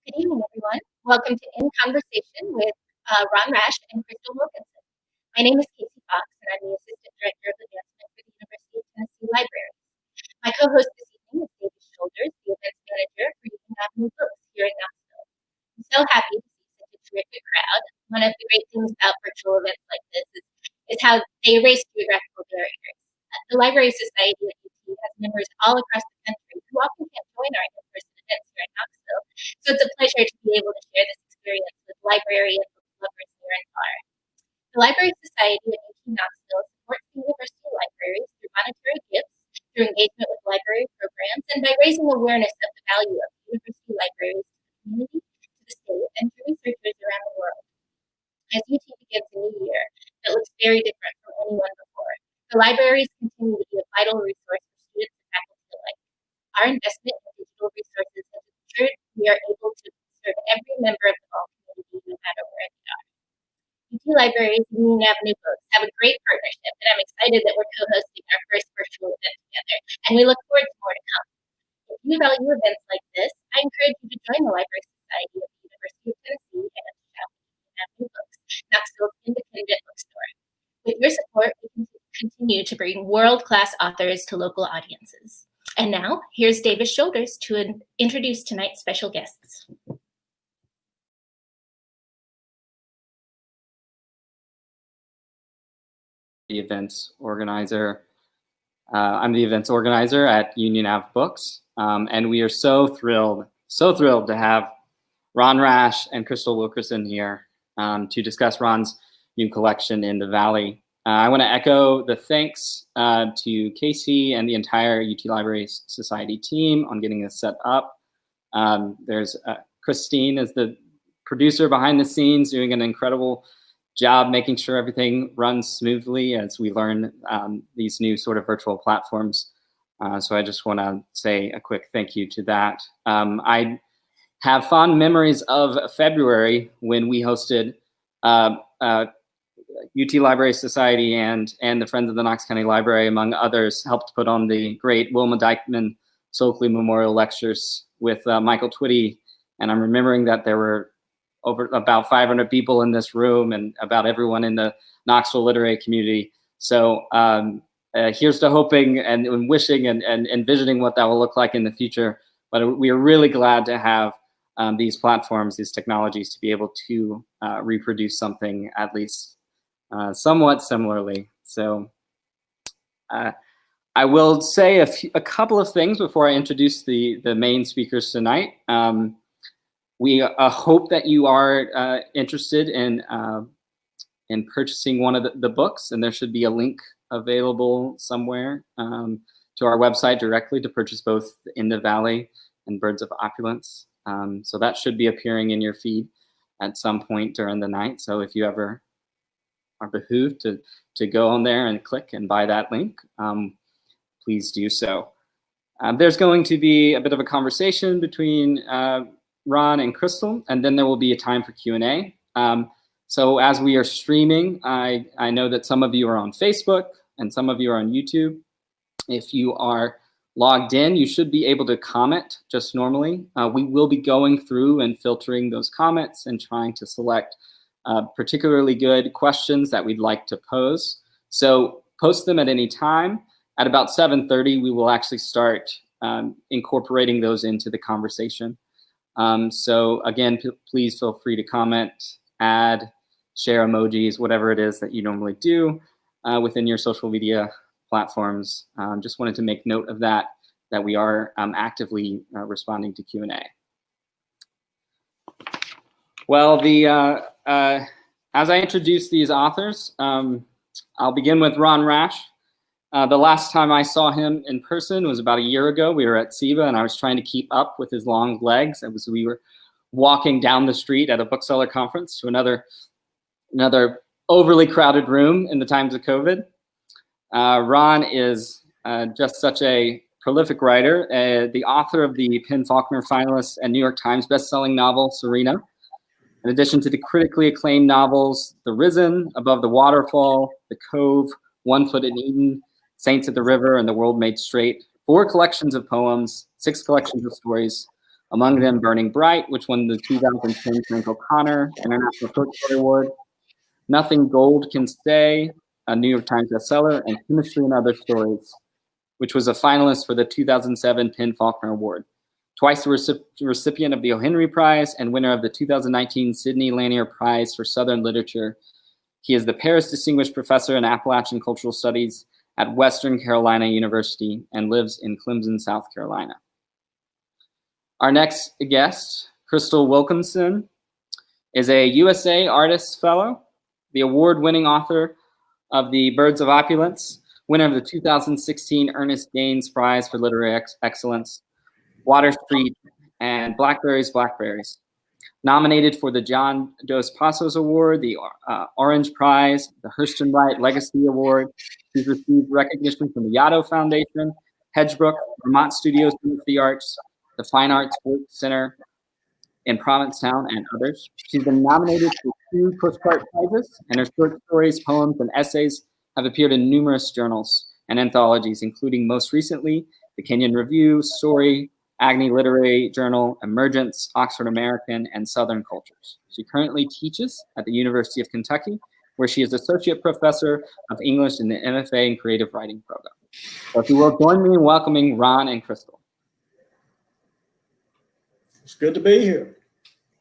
Good evening, everyone. Welcome to In Conversation with Ron Rash and Crystal Wilkinson. My name is Casey Fox, and I'm the Assistant Director of Advancement for the University of Tennessee Library. My co-host this evening is David Shoulders, the Events Manager for Union Ave Books here in Knoxville. I'm so happy to see such a terrific crowd. One of the great things about virtual events like this is how they erase geographical barriers. The Library Society at UT has members all across the country who often can't join our in-person events here in Knoxville. So it's a pleasure to be able to share this experience with librarians and book lovers near and far. The Library Society at UT Knoxville supports the university libraries through monetary gifts, through engagement with library programs, and by raising awareness of the value of university libraries to the community, to the state, and to researchers around the world. As UT begins a new year that looks very different from any one before, the libraries continue to be a vital resource for students and faculty alike. Our investment in digital resources has ensured we are able to serve every member of the Ball community no matter where they are. UT Libraries and Union Ave Books have a great partnership, and I'm excited that we're co-hosting our first virtual event together, and we look forward to more to come. If you value events like this, I encourage you to join the Library Society of the University of Tennessee and shop Union Ave Books, Knoxville's independent bookstore. With your support, we can continue to bring world-class authors to local audiences. And now, here's David Shoulders to introduce tonight's special guests. The events organizer. I'm the events organizer at Union Ave Books, and we are so thrilled to have Ron Rash and Crystal Wilkinson here to discuss Ron's new collection in the Valley. I want to echo the thanks to Casey and the entire UT Library Society team on getting this set up. There's Christine as the producer behind the scenes, doing an incredible job making sure everything runs smoothly as we learn these new sort of virtual platforms. So I just want to say a quick thank you to that. I have fond memories of February when we hosted UT Library Society and the Friends of the Knox County Library, among others, helped put on the great Wilma Dykeman Stokely Memorial Lectures with Michael Twitty. And I'm remembering that there were over about 500 people in this room and about everyone in the Knoxville literary community. So here's to hoping and wishing and envisioning what that will look like in the future. But we are really glad to have these platforms, these technologies, to be able to reproduce something at least somewhat similarly. So I will say a couple of things before I introduce the main speakers tonight. We hope that you are interested in purchasing one of the books, and there should be a link available somewhere to our website directly to purchase both In the Valley and Birds of Opulence. So that should be appearing in your feed at some point during the night. So if you ever are behooved to go on there and click and buy that link, please do so. There's going to be a bit of a conversation between Ron and Crystal, and then there will be a time for Q&A. So as we are streaming, I know that some of you are on Facebook and some of you are on YouTube. If you are logged in, you should be able to comment just normally. We will be going through and filtering those comments and trying to select particularly good questions that we'd like to pose. So post them at any time. At about 7:30, we will actually start incorporating those into the conversation. So again, please feel free to comment, add, share emojis, whatever it is that you normally do within your social media platforms. Just wanted to make note of that we are actively responding to Q&A. Well, as I introduce these authors, I'll begin with Ron Rash. The last time I saw him in person was about a year ago. We were at SEBA, and I was trying to keep up with his long legs. We were walking down the street at a bookseller conference to another overly crowded room in the times of COVID. Ron is just such a prolific writer, the author of the PEN/Faulkner finalist and New York Times bestselling novel, SERENA. In addition to the critically acclaimed novels, The Risen, Above the Waterfall, The Cove, One Foot in Eden, Saints at the River, and The World Made Straight, 4 collections of poems, 6 collections of stories, Among them, Burning Bright, which won the 2010 Frank O'Connor International Short Story Award. Nothing Gold Can Stay, a New York Times bestseller, and Chemistry and Other Stories, which was a finalist for the 2007 PEN Faulkner Award. Twice the recipient of the O. Henry Prize and winner of the 2019 Sidney Lanier Prize for Southern Literature. He is the Paris Distinguished Professor in Appalachian Cultural Studies at Western Carolina University and lives in Clemson, South Carolina. Our next guest, Crystal Wilkinson, is a USA Artists Fellow, the award-winning author of The Birds of Opulence, winner of the 2016 Ernest Gaines Prize for Literary Excellence, Water Street, and Blackberries. Nominated for the John Dos Passos Award, the Orange Prize, the Hurston Wright Legacy Award. She's received recognition from the Yaddo Foundation, Hedgebrook, Vermont Studios for the Arts, the Fine Arts Center in Provincetown, and others. She's been nominated for 2 Pushcart Prizes, and her short stories, poems, and essays have appeared in numerous journals and anthologies, including most recently the Kenyon Review, Story, Agni Literary Journal, Emergence, Oxford American, and Southern Cultures. She currently teaches at the University of Kentucky, where she is Associate Professor of English in the MFA in Creative Writing program. So if you will join me in welcoming Ron and Crystal. It's good to be here.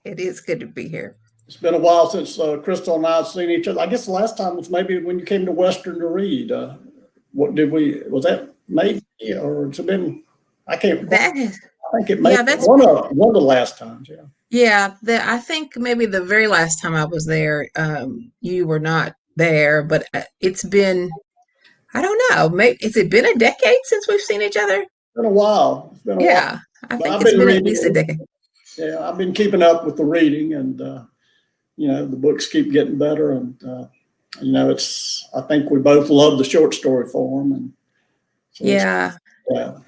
It is good to be here. It's been a while since Crystal and I have seen each other. I guess the last time was maybe when you came to Western to read. Was that May, or it's been, I can't. That is, I think it may yeah, be that's one of the last times. Yeah. yeah. I think maybe the very last time I was there, you were not there, but it's been, I don't know, maybe has it been a decade since we've seen each other? It's been a while. It's been a while. Yeah, I think it's been at least a decade. Yeah, I've been keeping up with the reading, and the books keep getting better, and I think we both love the short story form, and so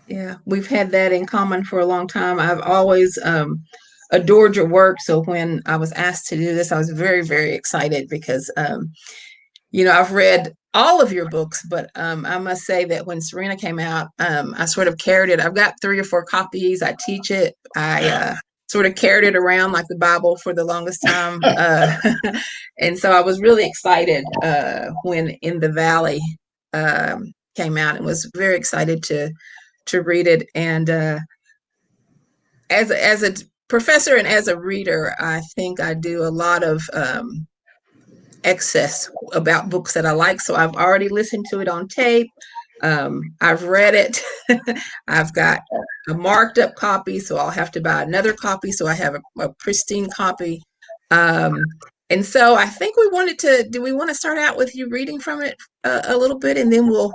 yeah, we've had that in common for a long time. I've always adored your work, so when I was asked to do this, I was very, very excited because I've read all of your books, but I must say that when SERENA came out, I sort of carried it. I've got 3 or 4 copies. I teach it. I sort of carried it around like the Bible for the longest time. And so I was really excited when In the Valley came out, and was very excited to read it. And as a professor and as a reader, I think I do a lot of excess about books that I like. So I've already listened to it on tape. I've read it. I've got a marked up copy, so I'll have to buy another copy. So I have a pristine copy. And so I think do we want to start out with you reading from it a little bit, and then we'll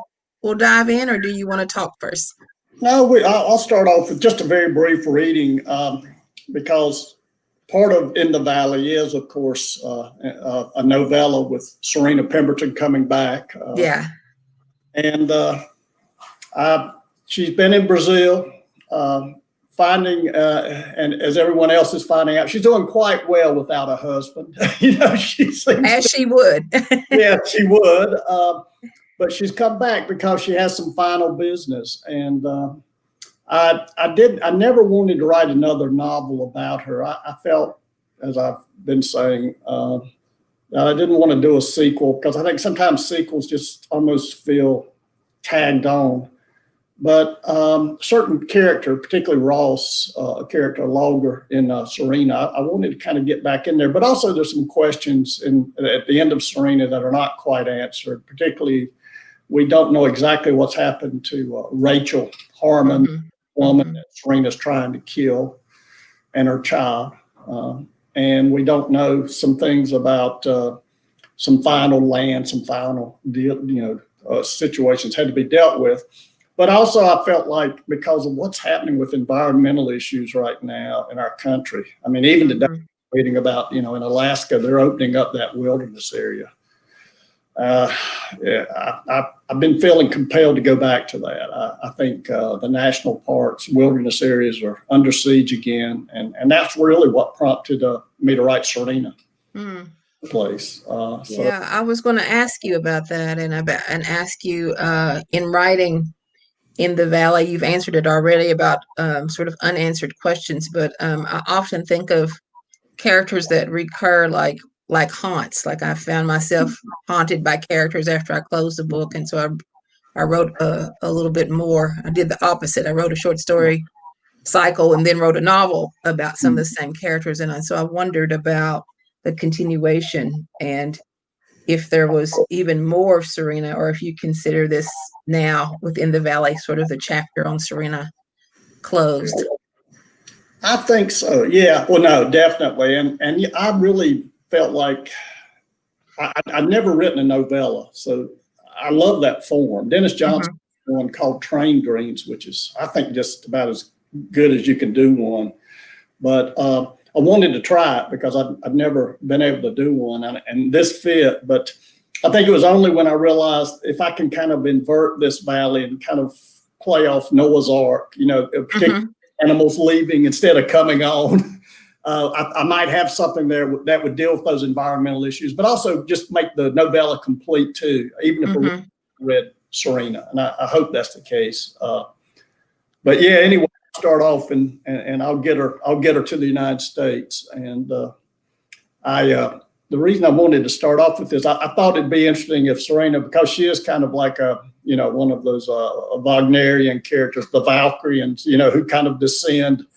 dive in, or do you want to talk first? No, I'll start off with just a very brief reading, because part of In the Valley is, of course, a novella with SERENA Pemberton coming back. Yeah. And she's been in Brazil, finding, and as everyone else is finding out, she's doing quite well without a husband. She seems as she would. Yeah, she would. But she's come back because she has some final business. And I never wanted to write another novel about her. I felt, as I've been saying, I didn't want to do a sequel, because I think sometimes sequels just almost feel tagged on. But certain character, particularly Ross, a character longer in SERENA, I wanted to kind of get back in there. But also there's some questions at the end of SERENA that are not quite answered. Particularly, we don't know exactly what's happened to Rachel Harmon, the woman that SERENA's trying to kill, and her child. And we don't know some things about some final land, some final situations had to be dealt with. But also I felt like, because of what's happening with environmental issues right now in our country, I mean, even today, reading about, in Alaska, they're opening up that wilderness area. I've been feeling compelled to go back to that. I think the national parks, wilderness areas are under siege again. And that's really what prompted me to write SERENA. Place. Yeah, I was going to ask you about that, and ask you in writing in the Valley? You've answered it already about sort of unanswered questions, but I often think of characters that recur like haunts. Like I found myself haunted by characters after I closed the book, and so I wrote a little bit more. I did the opposite. I wrote a short story cycle and then wrote a novel about some of the same characters, and so I wondered about the continuation and if there was even more of Serena, or if you consider this now within the Valley, sort of the chapter on Serena closed. I think so. Yeah. Well, no, definitely. And I really felt like I'd never written a novella, so I love that form. Dennis Johnson one called Train Dreams, which is, I think, just about as good as you can do one. But I wanted to try it because I've never been able to do one, and this fit. But I think it was only when I realized if I can kind of invert this valley and kind of play off Noah's Ark, you know, particularly animals leaving instead of coming on, I might have something there that would deal with those environmental issues, but also just make the novella complete too, even if we read Serena. And I hope that's the case. But yeah, anyway, start off and I'll get her to the United States. And the reason I wanted to start off with this, I thought it'd be interesting if Serena, because she is kind of like one of those Wagnerian characters, the Valkyrians, who kind of descend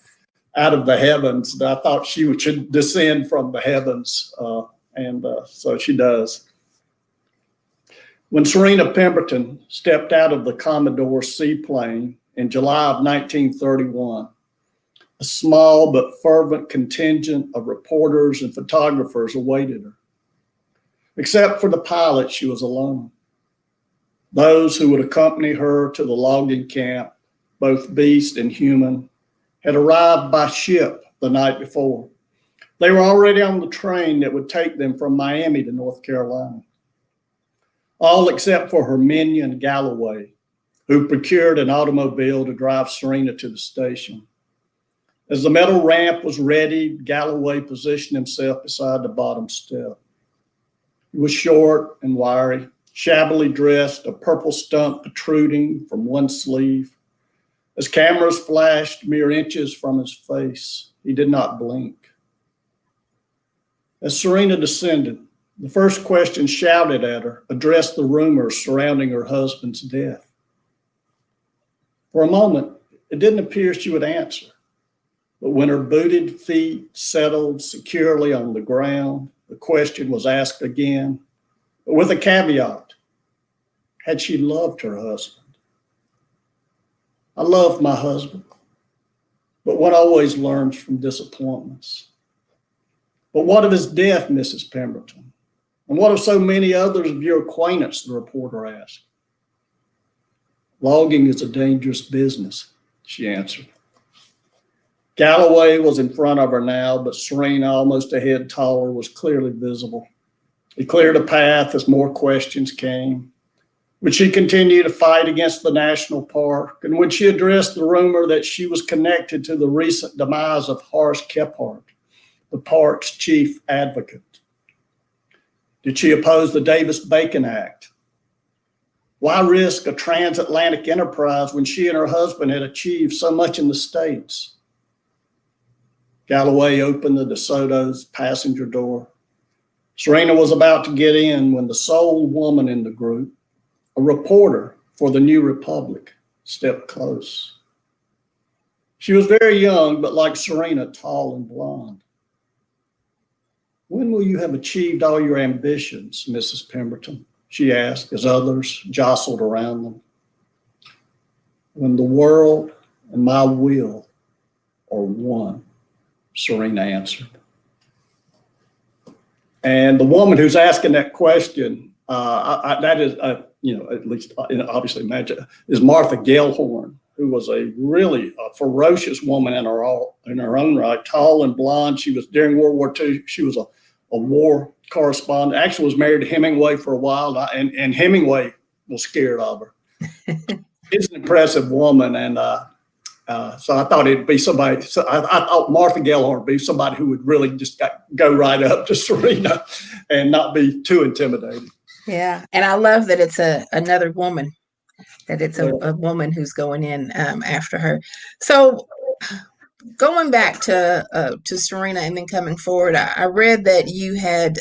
out of the heavens. I thought she should descend from the heavens, and so she does. When Serena Pemberton stepped out of the Commodore seaplane in July of 1931, a small but fervent contingent of reporters and photographers awaited her. Except for the pilot, she was alone. Those who would accompany her to the logging camp, both beast and human, had arrived by ship the night before. They were already on the train that would take them from Miami to North Carolina. All except for her minion, Galloway, who procured an automobile to drive Serena to the station. As the metal ramp was ready, Galloway positioned himself beside the bottom step. He was short and wiry, shabbily dressed, a purple stump protruding from one sleeve. As cameras flashed mere inches from his face, he did not blink. As Serena descended, the first question shouted at her addressed the rumors surrounding her husband's death. For a moment, it didn't appear she would answer, but when her booted feet settled securely on the ground, the question was asked again, but with a caveat. Had she loved her husband? I loved my husband, but one always learns from disappointments. But what of his death, Mrs. Pemberton? And what of so many others of your acquaintance, the reporter asked. Logging is a dangerous business, she answered. Galloway was in front of her now, but Serena, almost a head taller, was clearly visible. He cleared a path as more questions came. Would she continue to fight against the national park? And would she address the rumor that she was connected to the recent demise of Horace Kephart, the park's chief advocate? Did she oppose the Davis-Bacon Act? Why risk a transatlantic enterprise when she and her husband had achieved so much in the States? Galloway opened the DeSoto's passenger door. Serena was about to get in when the sole woman in the group, a reporter for the New Republic, stepped close. She was very young, but like Serena, tall and blonde. When will you have achieved all your ambitions, Mrs. Pemberton? She asked as others jostled around them. When the world and my will are one, Serena answered. And the woman who's asking that question, that is, at least obviously imagine, is Martha Gellhorn, who was a really ferocious woman in her own right, tall and blonde. She was, during World War II, she was a war correspondent, actually was married to Hemingway for a while, and Hemingway was scared of her. She's an impressive woman, and so I thought it'd be somebody. So I thought Martha Gellhorn would be somebody who would really just go right up to Serena and not be too intimidating. Yeah, and I love that it's another woman that it's a woman who's going in after her. So going back to SERENA and then coming forward, I read that you had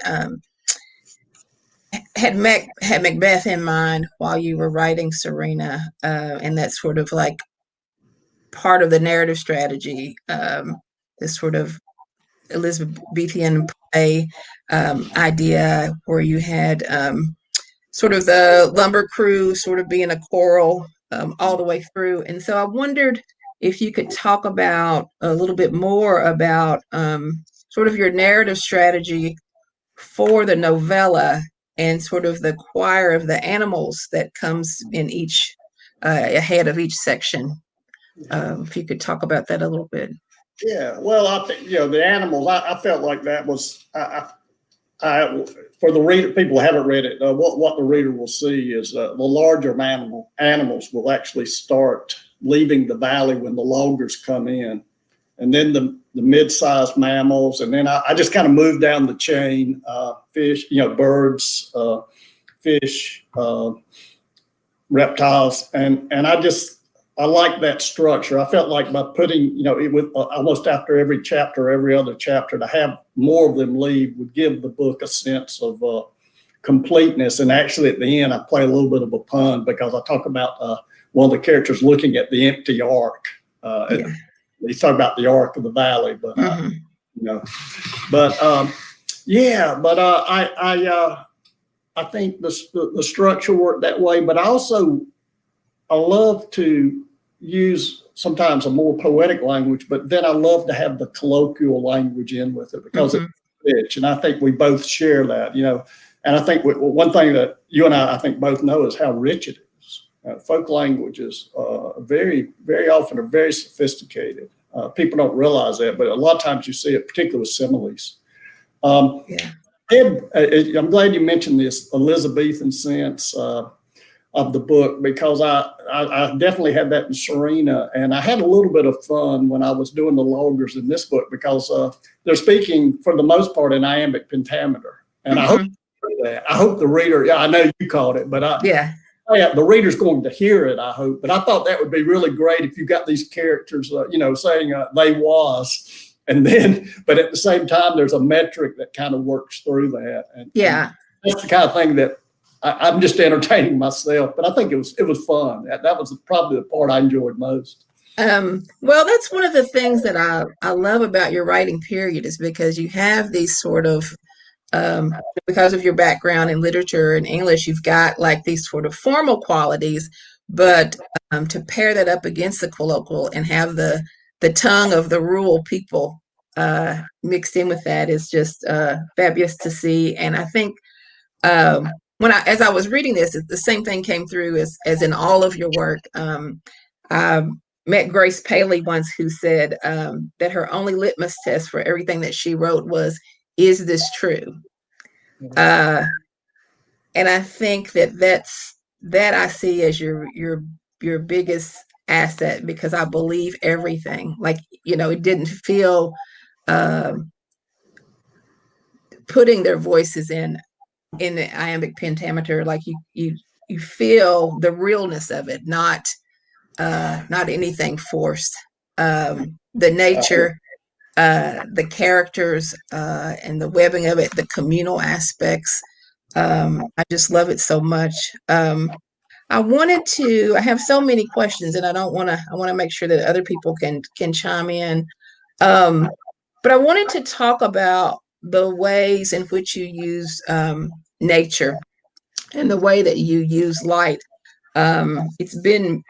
Macbeth in mind while you were writing SERENA, and that's sort of like part of the narrative strategy, this sort of Elizabethan play idea where you had sort of the lumber crew sort of being a choral all the way through. And so I wondered if you could talk about a little bit more about sort of your narrative strategy for the novella and sort of the choir of the animals that comes in each ahead of each section. If you could talk about that a little bit. Yeah, well, I think, the animals, I felt like that was, for the reader, people who haven't read it, what the reader will see is the larger animals will actually start leaving the valley when the loggers come in. And then the mid-sized mammals, and then I just kind of moved down the chain, fish, birds, fish, reptiles, and I like that structure. I felt like by putting, it would almost after every chapter, every other chapter, to have more of them leave would give the book a sense of completeness. And actually at the end, I play a little bit of a pun because I talk about one of the characters looking at the empty ark. He's talking about the ark of the valley, but I think the structure worked that way. But I love to use sometimes a more poetic language, but then I love to have the colloquial language in with it because it's rich. And I think we both share that, and I think one thing that you and I think both know is how rich it is. Folk languages very, very often are very sophisticated. People don't realize that, but a lot of times you see it, particularly with similes. I'm glad you mentioned this Elizabethan sense of the book, because I definitely had that in SERENA, and I had a little bit of fun when I was doing the loggers in this book because they're speaking for the most part in iambic pentameter, and I hope the reader. I know you caught it, but the reader's going to hear it, I hope. But I thought that would be really great if you got these characters, saying they was, and then, but at the same time, there's a metric that kind of works through that. And that's the kind of thing that I'm just entertaining myself, but I think it was fun. That was probably the part I enjoyed most. Well, that's one of the things that I love about your writing period, is because you have these sort of, because of your background in literature and English, you've got like these sort of formal qualities, but to pair that up against the colloquial and have the tongue of the rural people mixed in with that is just fabulous to see. And I think as I was reading this, the same thing came through as in all of your work. I met Grace Paley once, who said that her only litmus test for everything that she wrote was, is this true? And I think that I see as your biggest asset, because I believe everything. Like, it didn't feel putting their voices in the iambic pentameter, like you feel the realness of it, not anything forced. The nature, the characters, and the webbing of it, the communal aspects. I just love it so much. I have so many questions, and I want to make sure that other people can chime in. But I wanted to talk about the ways in which you use nature and the way that you use light. It's been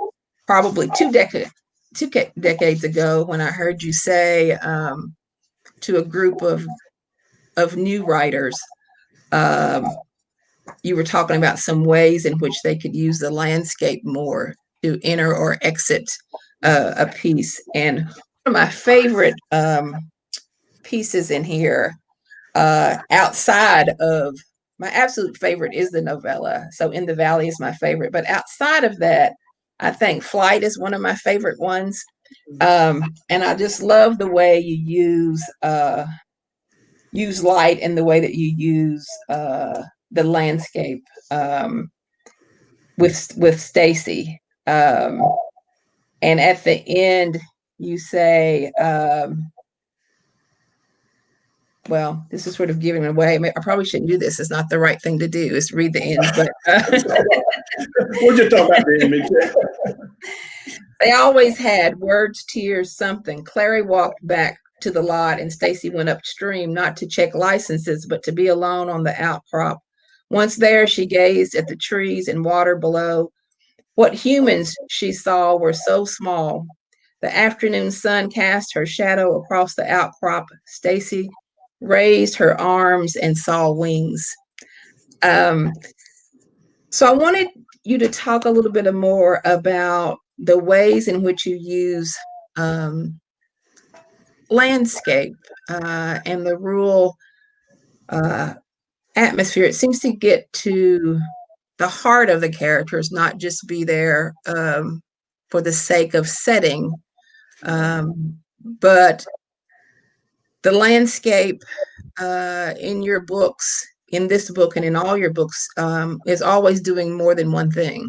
probably two decades ago when I heard you say to a group of new writers, you were talking about some ways in which they could use the landscape more to enter or exit a piece. And one of my favorite pieces in here, outside of my absolute favorite, is the novella. So In the Valley is my favorite, but outside of that, I think Flight is one of my favorite ones. And I just love the way you use light and the way that you use the landscape. with Stacy. And at the end, you say, well, this is sort of giving away. I probably shouldn't do this. It's not the right thing to do, is read the end. But we'll just talk about the image. They always had words, tears, something. Clary walked back to the lot and Stacy went upstream, not to check licenses, but to be alone on the outcrop. Once there, she gazed at the trees and water below. What humans she saw were so small. The afternoon sun cast her shadow across the outcrop. Stacy raised her arms and saw wings. So I wanted you to talk a little bit more about the ways in which you use landscape and the rural atmosphere. It seems to get to the heart of the characters, not just be there for the sake of setting, but the landscape in your books, in this book and in all your books, is always doing more than one thing.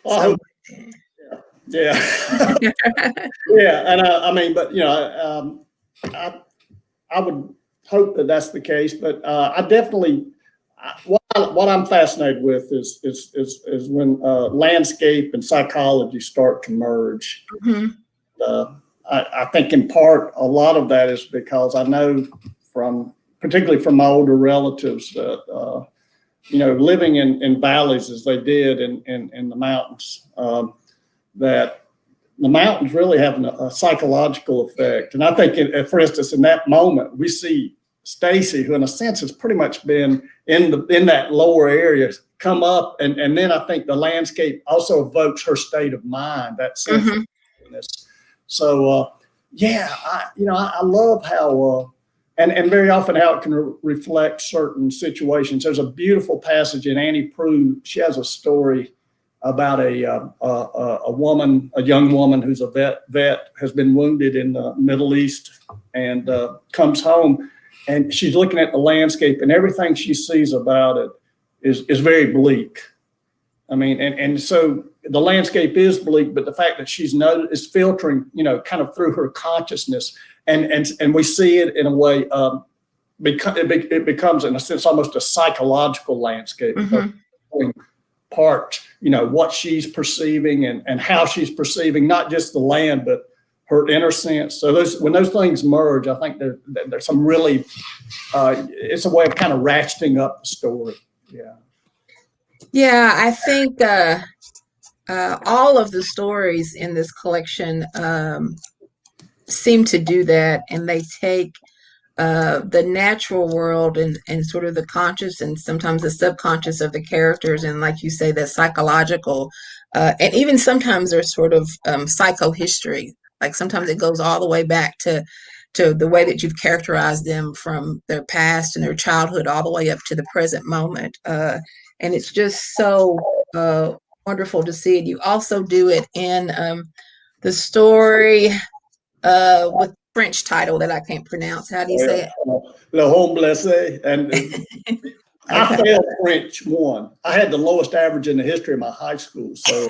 Well, yeah. Yeah. And I mean, but, you know, I would hope that that's the case, but I definitely, what I'm fascinated with is when landscape and psychology start to merge. Mm-hmm. I think in part, a lot of that is because I know particularly from my older relatives that, you know, living in valleys as they did in the mountains, that the mountains really have a psychological effect. And I think, for instance, in that moment, we see Stacy, who in a sense has pretty much been in that lower area, come up. And then I think the landscape also evokes her state of mind, that sense mm-hmm. of happiness. So, yeah, I love how, and very often how it can reflect certain situations. There's a beautiful passage in Annie Proulx. She has a story about a young woman who's a vet, has been wounded in the Middle East and comes home, and she's looking at the landscape, and everything she sees about it is very bleak. I mean, and so the landscape is bleak, but the fact that is filtering, you know, kind of through her consciousness, and we see it in a way, it becomes in a sense almost a psychological landscape. Mm-hmm. Part, you know, what she's perceiving and how she's perceiving not just the land, but her inner sense. So when those things merge, I think there's some really, it's a way of kind of ratcheting up the story. Yeah. Yeah, I think all of the stories in this collection seem to do that, and they take the natural world and sort of the conscious and sometimes the subconscious of the characters, and like you say, the psychological, and even sometimes there's sort of psychohistory. Like sometimes it goes all the way back to the way that you've characterized them from their past and their childhood all the way up to the present moment. And it's just so wonderful to see it. You also do it in the story with French title that I can't pronounce. How do you say it? Le Homme Blessé. And I failed French 1. I had the lowest average in the history of my high school. So,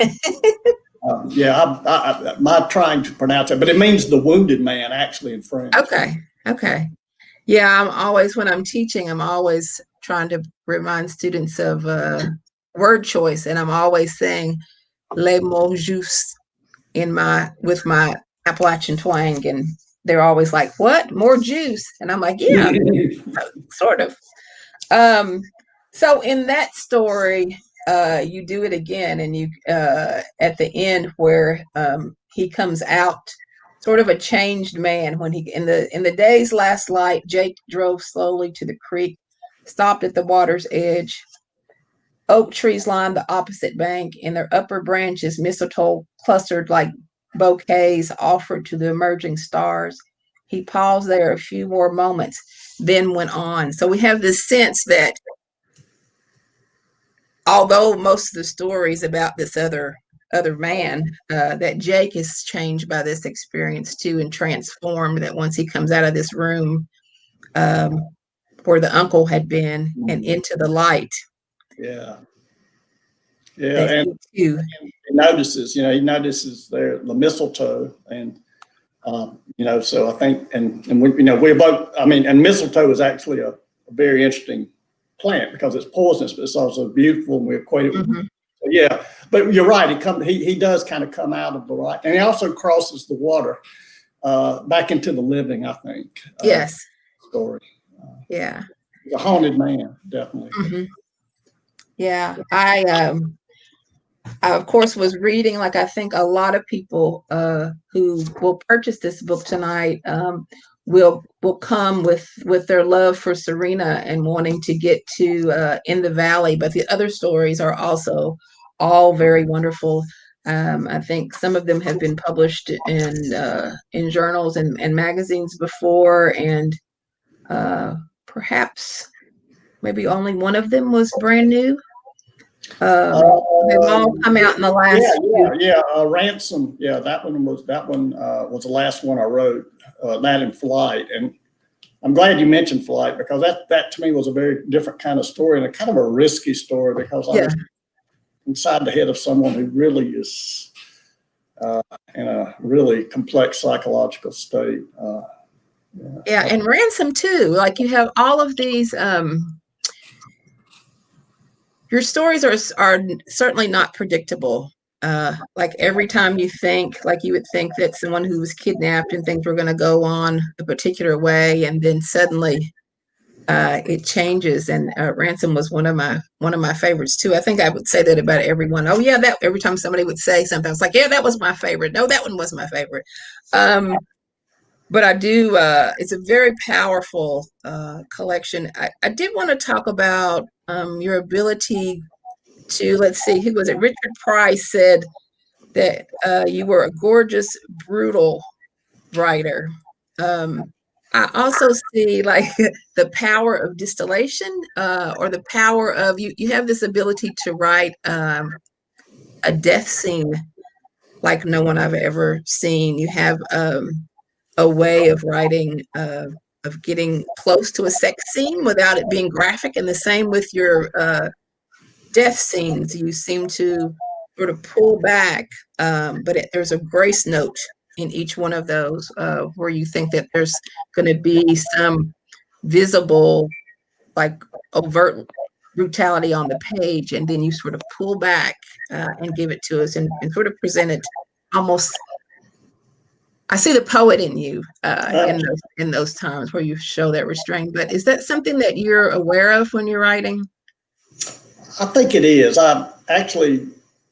I'm trying to pronounce it, but it means the wounded man actually in French. Okay. Yeah, I'm always, when I'm teaching, I'm always trying to remind students of word choice, and I'm always saying les mots justes with my Appalachian twang, and they're always like, what? More juice? And I'm like, yeah, sort of. So in that story, you do it again, and you at the end where he comes out sort of a changed man. When in the day's last light, Jake drove slowly to the creek, stopped at the water's edge. Oak trees lined the opposite bank. In their upper branches, mistletoe clustered like bouquets offered to the emerging stars. He paused there a few more moments, then went on. So we have this sense that although most of the stories about this other man, that Jake is changed by this experience too, and transformed, that once he comes out of this room where the uncle had been and into the light. Yeah. Yeah, and he notices, he notices the mistletoe, and so I think, and we both, and mistletoe is actually a very interesting plant because it's poisonous, but it's also beautiful, and we equate it with. So yeah, but you're right. He does kind of come out of the light, and he also crosses the water back into the living, I think. Yes. Story. Yeah. He's a haunted man, definitely. Yeah, I of course was reading, like I think a lot of people who will purchase this book tonight will come with their love for SERENA and wanting to get to In the Valley, but the other stories are also all very wonderful. I think some of them have been published in journals and magazines before, and perhaps maybe only one of them was brand new. They've all come out in the last. Ransom. Yeah, that one was the last one I wrote. That in Flight, and I'm glad you mentioned Flight because that to me was a very different kind of story and a kind of a risky story because I was inside the head of someone who really is in a really complex psychological state. And Ransom too. Like you have all of these. Your stories are certainly not predictable. Like every time you think, like you would think that someone who was kidnapped and things were going to go on a particular way, and then suddenly it changes. And Ransom was one of my favorites too. I think I would say that about everyone. Oh yeah, that every time somebody would say something, I was like, yeah, that was my favorite. No, that one was my favorite. But I do. It's a very powerful collection. I did want to talk about your ability to, let's see, who was it? Richard Price said that you were a gorgeous, brutal writer. I also see like the power of distillation or the power of you have this ability to write a death scene like no one I've ever seen. You have a way of writing, of getting close to a sex scene without it being graphic. And the same with your death scenes. You seem to sort of pull back, but there's a grace note in each one of those where you think that there's going to be some visible, like overt brutality on the page, and then you sort of pull back and give it to us and sort of present it almost. I see the poet in you in those times where you show that restraint. But is that something that you're aware of when you're writing? I think it is.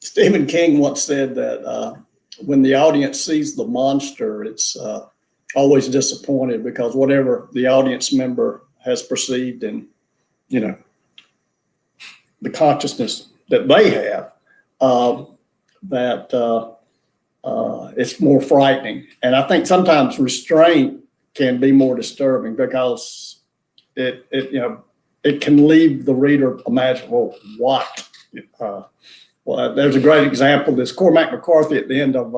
Stephen King once said that when the audience sees the monster, it's always disappointed because whatever the audience member has perceived and, the consciousness that they have, it's more frightening. And I think sometimes restraint can be more disturbing because it can leave the reader imagining, well, what? Well, there's a great example. This Cormac McCarthy at the end of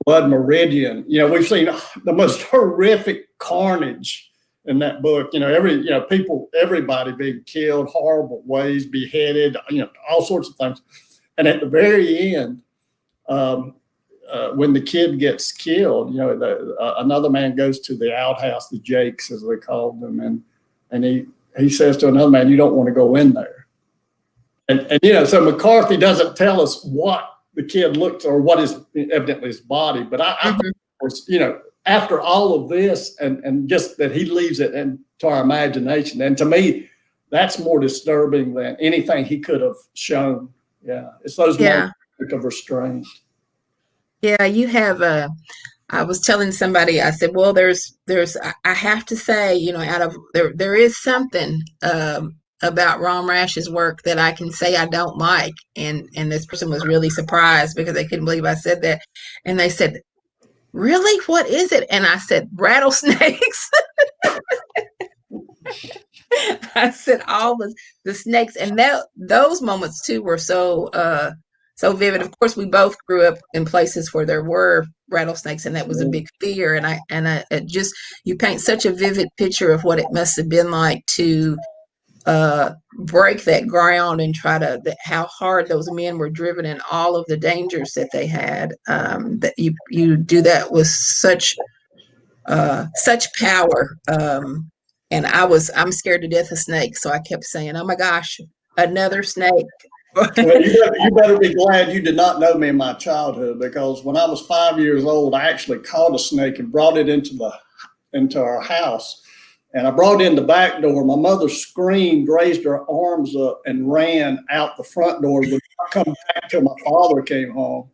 Blood Meridian. We've seen the most horrific carnage in that book. Everybody being killed, horrible ways, beheaded, all sorts of things. And at the very end, when the kid gets killed, another man goes to the outhouse, the Jakes as they called them, and he says to another man, "You don't want to go in there." And so McCarthy doesn't tell us what the kid looks or what is evidently his body, but I think, after all of this and just that he leaves it to our imagination, and to me, that's more disturbing than anything he could have shown. Yeah, it's those moments of restraint. Yeah, you have I was telling somebody, I said, well, I have to say, there is something about Ron Rash's work that I can say I don't like. And this person was really surprised because they couldn't believe I said that. And they said, really? What is it? And I said, rattlesnakes. I said all the snakes. And those moments too were so vivid. Of course, we both grew up in places where there were rattlesnakes, and that was a big fear. And you paint such a vivid picture of what it must have been like to break that ground and try to how hard those men were driven and all of the dangers that they had. That you do that with such power. And I'm scared to death of snakes, so I kept saying, "Oh my gosh, another snake." Well, you better be glad you did not know me in my childhood, because when I was 5 years old, I actually caught a snake and brought it into our house. And I brought in the back door. My mother screamed, raised her arms up, and ran out the front door. Would not come back till my father came home.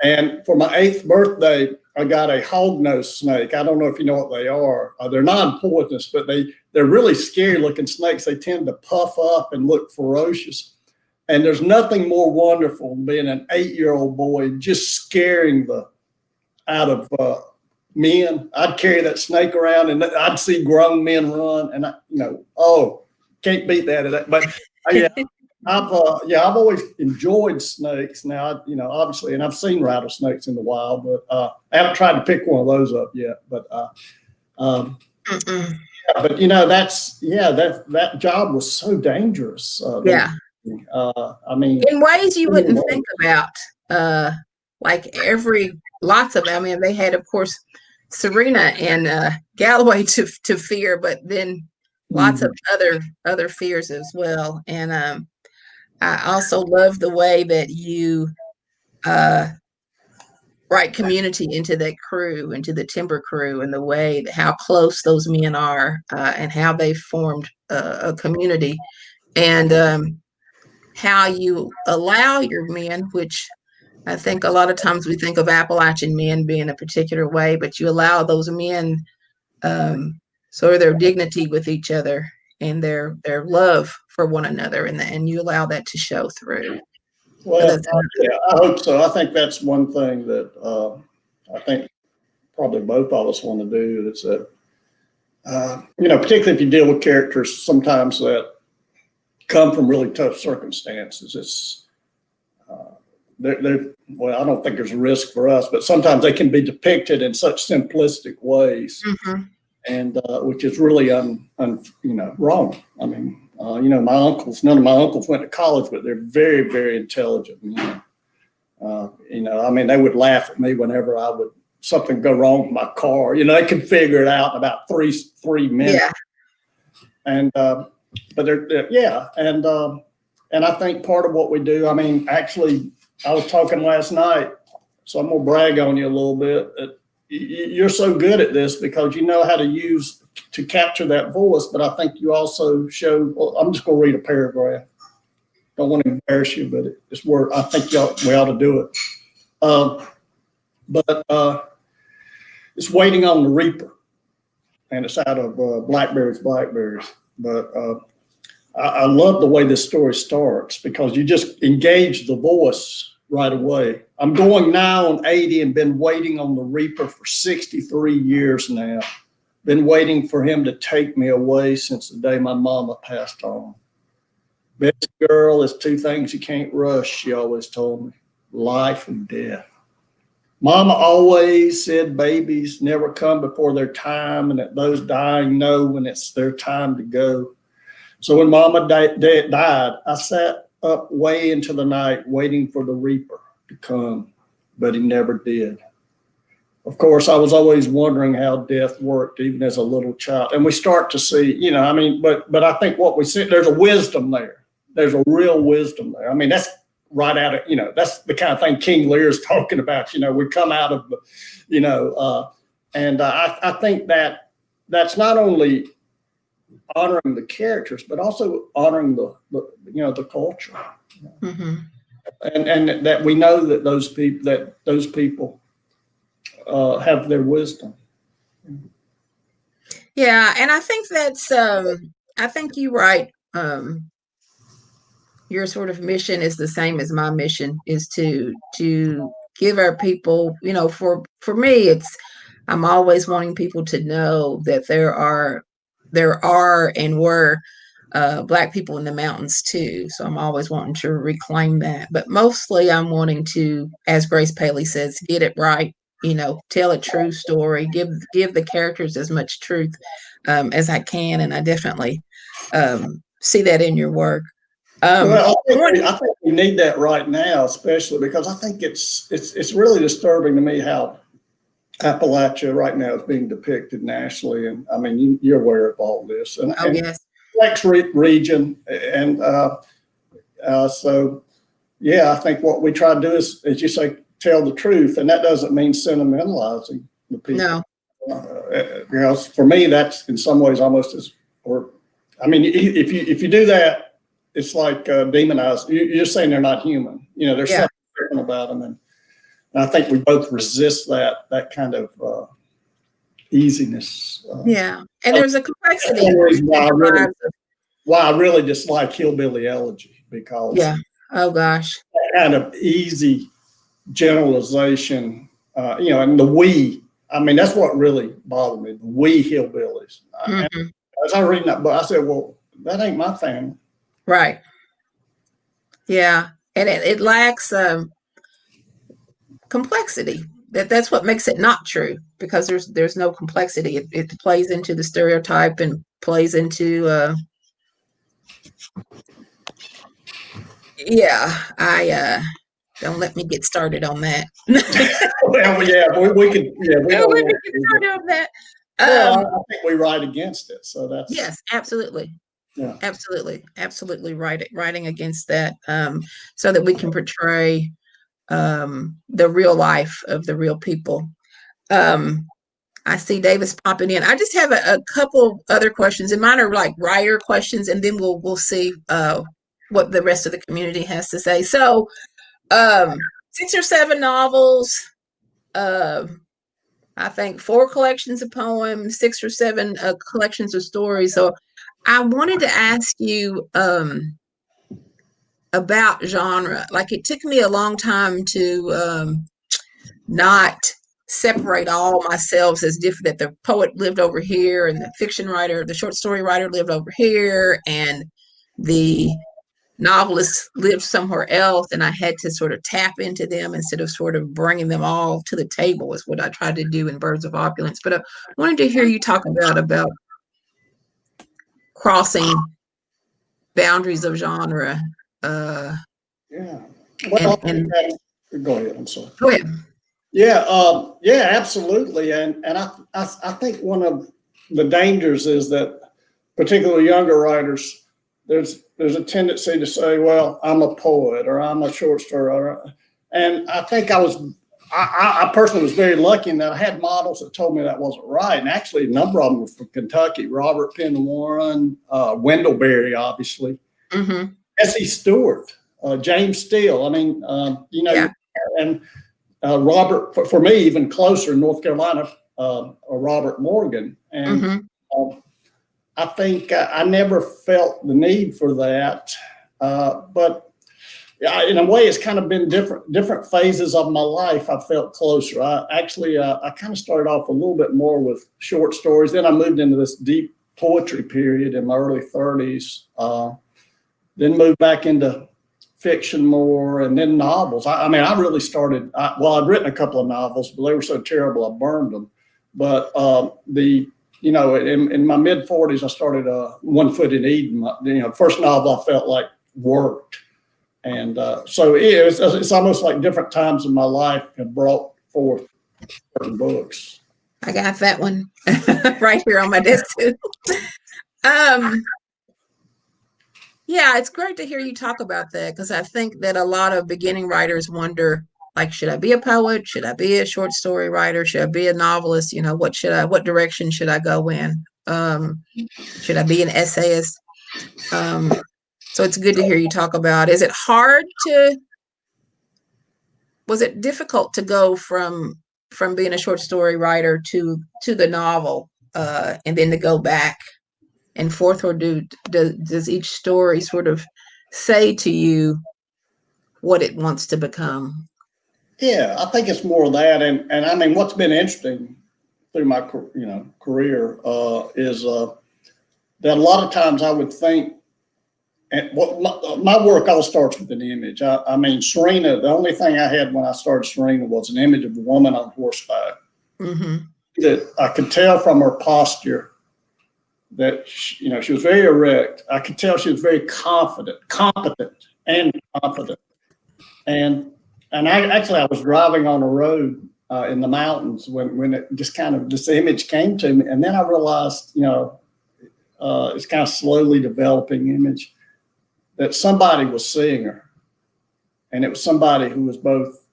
And for my 8th birthday, I got a hognose snake. I don't know if you know what they are. They're non-poisonous, but they're really scary looking snakes. They tend to puff up and look ferocious. And there's nothing more wonderful than being an 8-year-old boy just scaring the out of men. I'd carry that snake around and I'd see grown men run, and can't beat that. But yeah, I've always enjoyed snakes. Now, obviously, and I've seen rattlesnakes in the wild, but I haven't tried to pick one of those up yet. But that job was so dangerous. I mean, in ways you wouldn't think about, they had, of course, SERENA and Galloway to fear, but then lots of other fears as well. And I also love the way that you write community into that crew, into the timber crew, and the way how close those men are, and how they formed a community, and how you allow your men, which I think a lot of times we think of Appalachian men being a particular way, but you allow those men sort of their dignity with each other and their love for one another, and you allow that to show through. Well, I hope so. I think that's one thing that I think probably both of us want to do. Is that particularly if you deal with characters sometimes that come from really tough circumstances. It's well, I don't think there's a risk for us, but sometimes they can be depicted in such simplistic ways, and which is really wrong. I mean, none of my uncles went to college, but they're very, very intelligent. I mean, they would laugh at me whenever something go wrong with my car. They could figure it out in about three minutes. Yeah. And but and I think part of what we do, I mean, actually, I was talking last night, so I'm gonna brag on you a little bit. You're so good at this because you know how to capture that voice, but I think you also show. Well, I'm just gonna read a paragraph. Don't want to embarrass you, but it's where I think we ought to do it. But it's Waiting on the Reaper, and it's out of Blackberries. But I love the way this story starts because you just engage the voice right away. I'm going now on 80 and been waiting on the Reaper for 63 years now. Been waiting for him to take me away since the day my mama passed on. Best girl is 2 things you can't rush, she always told me: life and death. Mama always said babies never come before their time, and that those dying know when it's their time to go. So when Mama died, I sat up way into the night waiting for the Reaper to come, but he never did. Of course, I was always wondering how death worked, even as a little child. And we start to see, but I think what we see, there's a wisdom there. There's a real wisdom there. I mean, that's right out of, that's the kind of thing King Lear is talking about. We come out of the, and I think that's not only honoring the characters, but also honoring the culture, and that we know that those people have their wisdom. Yeah, and I think that's I think you're right. Your sort of mission is the same as my mission, is to give our people, for me, I'm always wanting people to know that there are and were Black people in the mountains too. So I'm always wanting to reclaim that. But mostly I'm wanting to, as Grace Paley says, get it right, tell a true story, give the characters as much truth as I can. And I definitely see that in your work. Well, I think we need that right now, especially because I think it's really disturbing to me how Appalachia right now is being depicted nationally. And I mean, you're aware of all this. And, yes. Flex region. And so, yeah, I think what we try to do is, as you say, tell the truth. And that doesn't mean sentimentalizing the people. No. For me, that's in some ways almost I mean, if you do that, it's like demonized. You're saying they're not human. There's something different about them. And I think we both resist that kind of easiness. And there's a complexity. Why I really dislike hillbilly elegy, because oh gosh, that kind of easy generalization, and the we. I mean, that's what really bothered me. The we hillbillies. As I read that book, I said, "Well, that ain't my family." Right. Yeah, and it lacks complexity. That's what makes it not true, because there's no complexity. It plays into the stereotype and plays into I don't let me get started on that. Well, yeah, we could. Yeah, we don't don't let me get started on that. Well, I think we write against it, so that's yes, absolutely. Yeah. Absolutely writing against that, so that we can portray the real life of the real people. I see Davis popping in. I just have a couple other questions, and mine are like writer questions, and then we'll see what the rest of the community has to say. So 6 or 7 novels, I think 4 collections of poems, 6 or 7 collections of stories. So I wanted to ask you about genre. Like, it took me a long time to not separate all myself as different, that the poet lived over here and the fiction writer, the short story writer lived over here, and the novelist lived somewhere else, and I had to sort of tap into them instead of sort of bringing them all to the table, is what I tried to do in Birds of Opulence. But I wanted to hear you talk about crossing boundaries of genre. Yeah. Well, go ahead. I'm sorry. Go ahead. Yeah, absolutely. And I think one of the dangers is that, particularly younger writers, there's a tendency to say, well, I'm a poet, or I'm a short story writer. And I think I personally was very lucky in that I had models that told me that wasn't right. And actually, a number of them were from Kentucky: Robert Penn Warren, Wendell Berry, obviously, S.E. Stewart, James Steele. I mean, and Robert, for me, even closer, North Carolina, Robert Morgan. And I think I never felt the need for that. But in a way, it's kind of been different phases of my life. I felt closer. I kind of started off a little bit more with short stories. Then I moved into this deep poetry period in my early 30s. Then moved back into fiction more, and then novels. I mean, I really started, I'd written a couple of novels, but they were so terrible, I burned them. But in my mid 40s, I started One Foot in Eden. First novel I felt like worked. And so it's almost like different times in my life have brought forth certain books. I got that one right here on my desk too. Yeah, it's great to hear you talk about that, because I think that a lot of beginning writers wonder, like, should I be a poet? Should I be a short story writer? Should I be a novelist? What direction should I go in? Should I be an essayist? So it's good to hear you talk about. Was it difficult to go from being a short story writer to the novel, and then to go back and forth, or does each story sort of say to you what it wants to become? Yeah, I think it's more of that. And I mean, what's been interesting through my career is that a lot of times I would think, and my work all starts with an image. I mean, SERENA, the only thing I had when I started SERENA was an image of a woman on horseback. That I could tell from her posture that she was very erect. I could tell she was very competent, and confident. And I was driving on a road in the mountains when it just kind of this image came to me, and then I realized, it's kind of slowly developing image that somebody was seeing her, and it was somebody who was both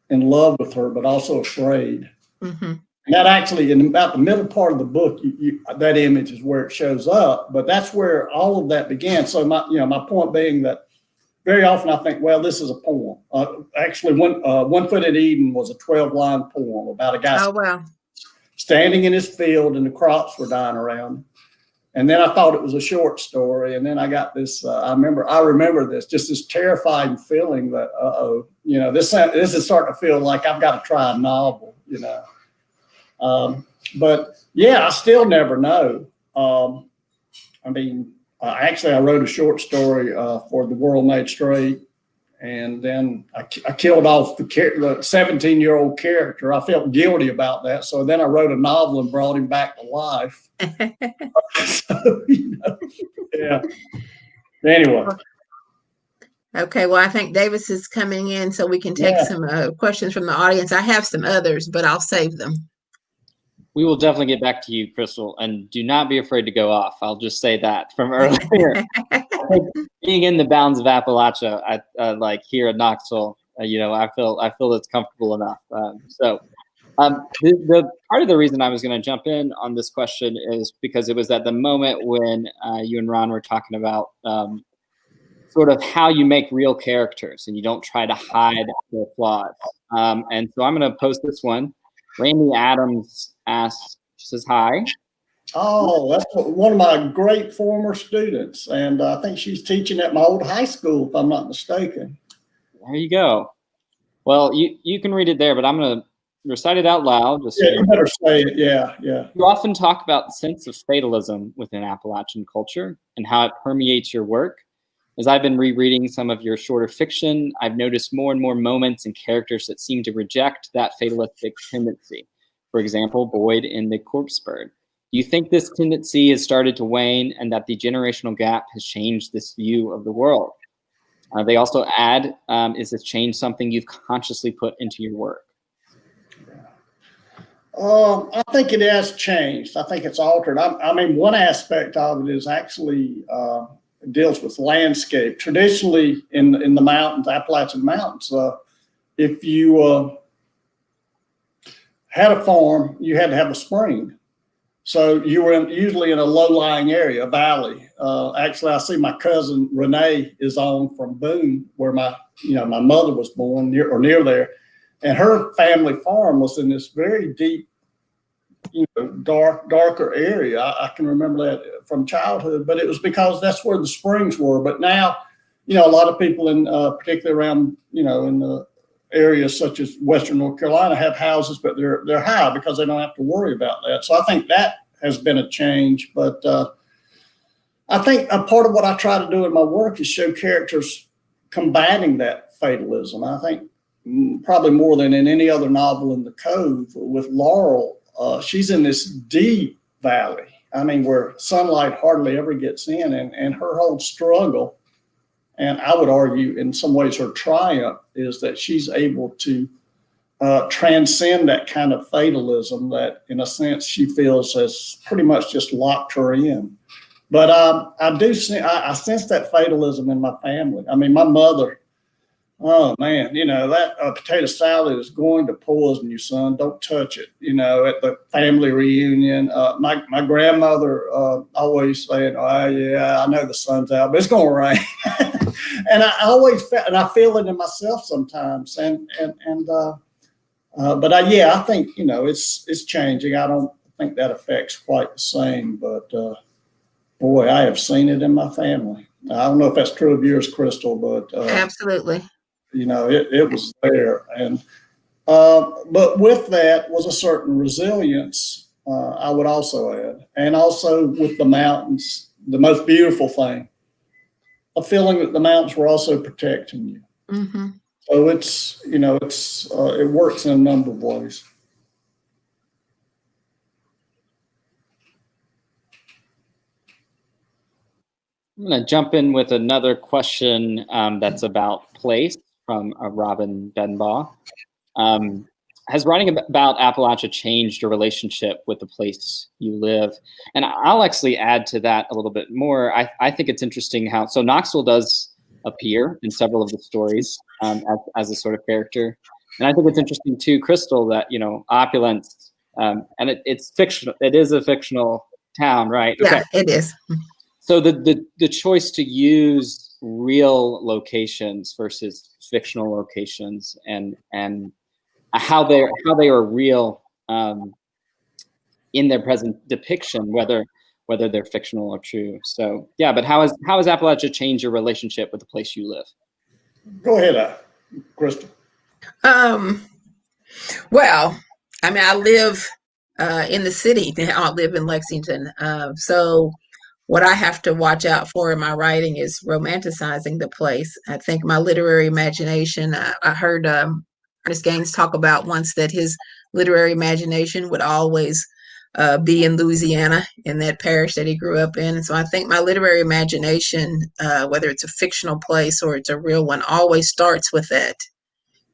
in love with her but also afraid. Mm-hmm. And that actually, in about the middle part of the book, that image is where it shows up. But that's where all of that began. So my point being that very often I think, well, this is a poem. Actually, One Foot in Eden was a 12-line poem about a guy standing in his field and the crops were dying around him. And then I thought it was a short story. And then I got this, I remember this terrifying feeling that, this is starting to feel like I've got to try a novel, But yeah, I still never know. Actually, I wrote a short story for The World Made Straight, and then I killed off the 17-year-old character. I felt guilty about that, so then I wrote a novel and brought him back to life. So, yeah. Anyway. Okay, well, I think Davis is coming in, so we can take some questions from the audience. I have some others, but I'll save them. We will definitely get back to you, Crystal, and do not be afraid to go off. I'll just say that from earlier. Being in the bounds of Appalachia, like here at Knoxville, I feel it's comfortable enough. The part of the reason I was going to jump in on this question is because it was at the moment when you and Ron were talking about sort of how you make real characters and you don't try to hide their flaws. And so I'm going to post this one. Randy Adams asks, she says, hi. Oh, that's one of my great former students. And I think she's teaching at my old high school, if I'm not mistaken. There you go. Well, you can read it there, but I'm going to recite it out loud. You better say it. Yeah. You often talk about the sense of fatalism within Appalachian culture and how it permeates your work. As I've been rereading some of your shorter fiction, I've noticed more and more moments and characters that seem to reject that fatalistic tendency. For example, Boyd in The Corpse Bird. Do you think this tendency has started to wane and that the generational gap has changed this view of the world? They also add, is this change something you've consciously put into your work? I think it has changed. I think it's altered. One aspect of it is actually deals with landscape. Traditionally, in the mountains, Appalachian Mountains, if you had a farm, you had to have a spring. So you were usually in a low-lying area, a valley. Actually, I see my cousin Renee is on from Boone, where my mother was born, near there, and her family farm was in this very deep, darker area. I can remember that from childhood, but it was because that's where the springs were. But now, a lot of people particularly around, in the areas such as Western North Carolina have houses, but they're high because they don't have to worry about that. So I think that has been a change. But I think a part of what I try to do in my work is show characters combating that fatalism. I think probably more than in any other novel in the Cove with Laurel, she's in this deep valley. Where sunlight hardly ever gets in, and her whole struggle, and I would argue in some ways her triumph, is that she's able to transcend that kind of fatalism that, in a sense, she feels has pretty much just locked her in. But I sense that fatalism in my family. My mother, oh man, that potato salad is going to poison you, son. Don't touch it. At the family reunion, my grandmother always saying, "Oh yeah, I know the sun's out, but it's going to rain." And I always felt, and I feel it in myself sometimes. I think it's changing. I don't think that affects quite the same, but boy, I have seen it in my family. I don't know if that's true of yours, Crystal, but absolutely. It was there. And but with that was a certain resilience, I would also add. And also with the mountains, the most beautiful thing, a feeling that the mountains were also protecting you. Mm-hmm. So it works in a number of ways. I'm going to jump in with another question that's about place from Robin Benbaugh. Has writing about Appalachia changed your relationship with the place you live? And I'll actually add to that a little bit more. I think it's interesting how, so Knoxville does appear in several of the stories as a sort of character. And I think it's interesting too, Crystal, that, you know, opulence, and it's fictional. It is a fictional town, right? Yeah, okay. It is. So the choice to use real locations versus fictional locations, and how they are real in their present depiction, whether they're fictional or true. So yeah, but how has Appalachia changed your relationship with the place you live? Go ahead, Crystal. Well, I mean, I live in the city now. I live in Lexington. So what I have to watch out for in my writing is romanticizing the place. I think my literary imagination, I heard Ernest Gaines talk about once that his literary imagination would always be in Louisiana, in that parish that he grew up in. And so I think my literary imagination, whether it's a fictional place or it's a real one, always starts with that.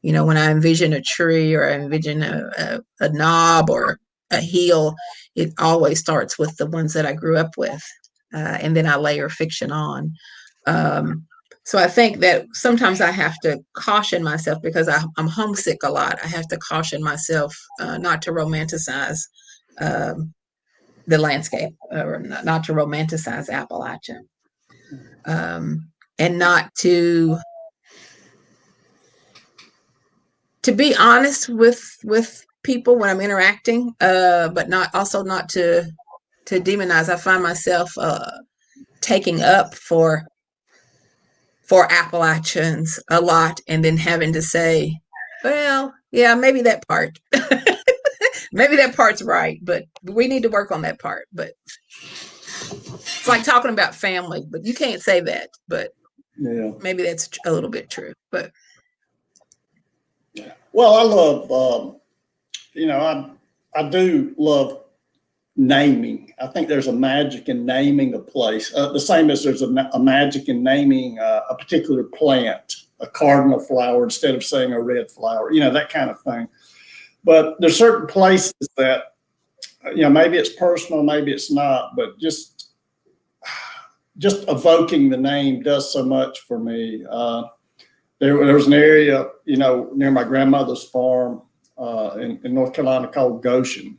You know, when I envision a tree or I envision a knob or a hill, it always starts with the ones that I grew up with. And then I layer fiction on. So I think that sometimes I have to caution myself because I'm homesick a lot. I have to caution myself not to romanticize the landscape, or not to romanticize Appalachia, and not to be honest with people when I'm interacting, but not to demonize. I find myself taking up for Appalachians a lot, and then having to say, well, yeah, maybe that part, maybe that part's right, but we need to work on that part. But it's like talking about family, but you can't say that. But yeah, maybe that's a little bit true. But yeah, well, I love, you know, I do love naming. I think there's a magic in naming a place, the same as there's a magic in naming a particular plant, a cardinal flower instead of saying a red flower, you know, that kind of thing. But there's certain places that, you know, maybe it's personal, maybe it's not, but just evoking the name does so much for me. There was an area, you know, near my grandmother's farm in North Carolina called Goshen.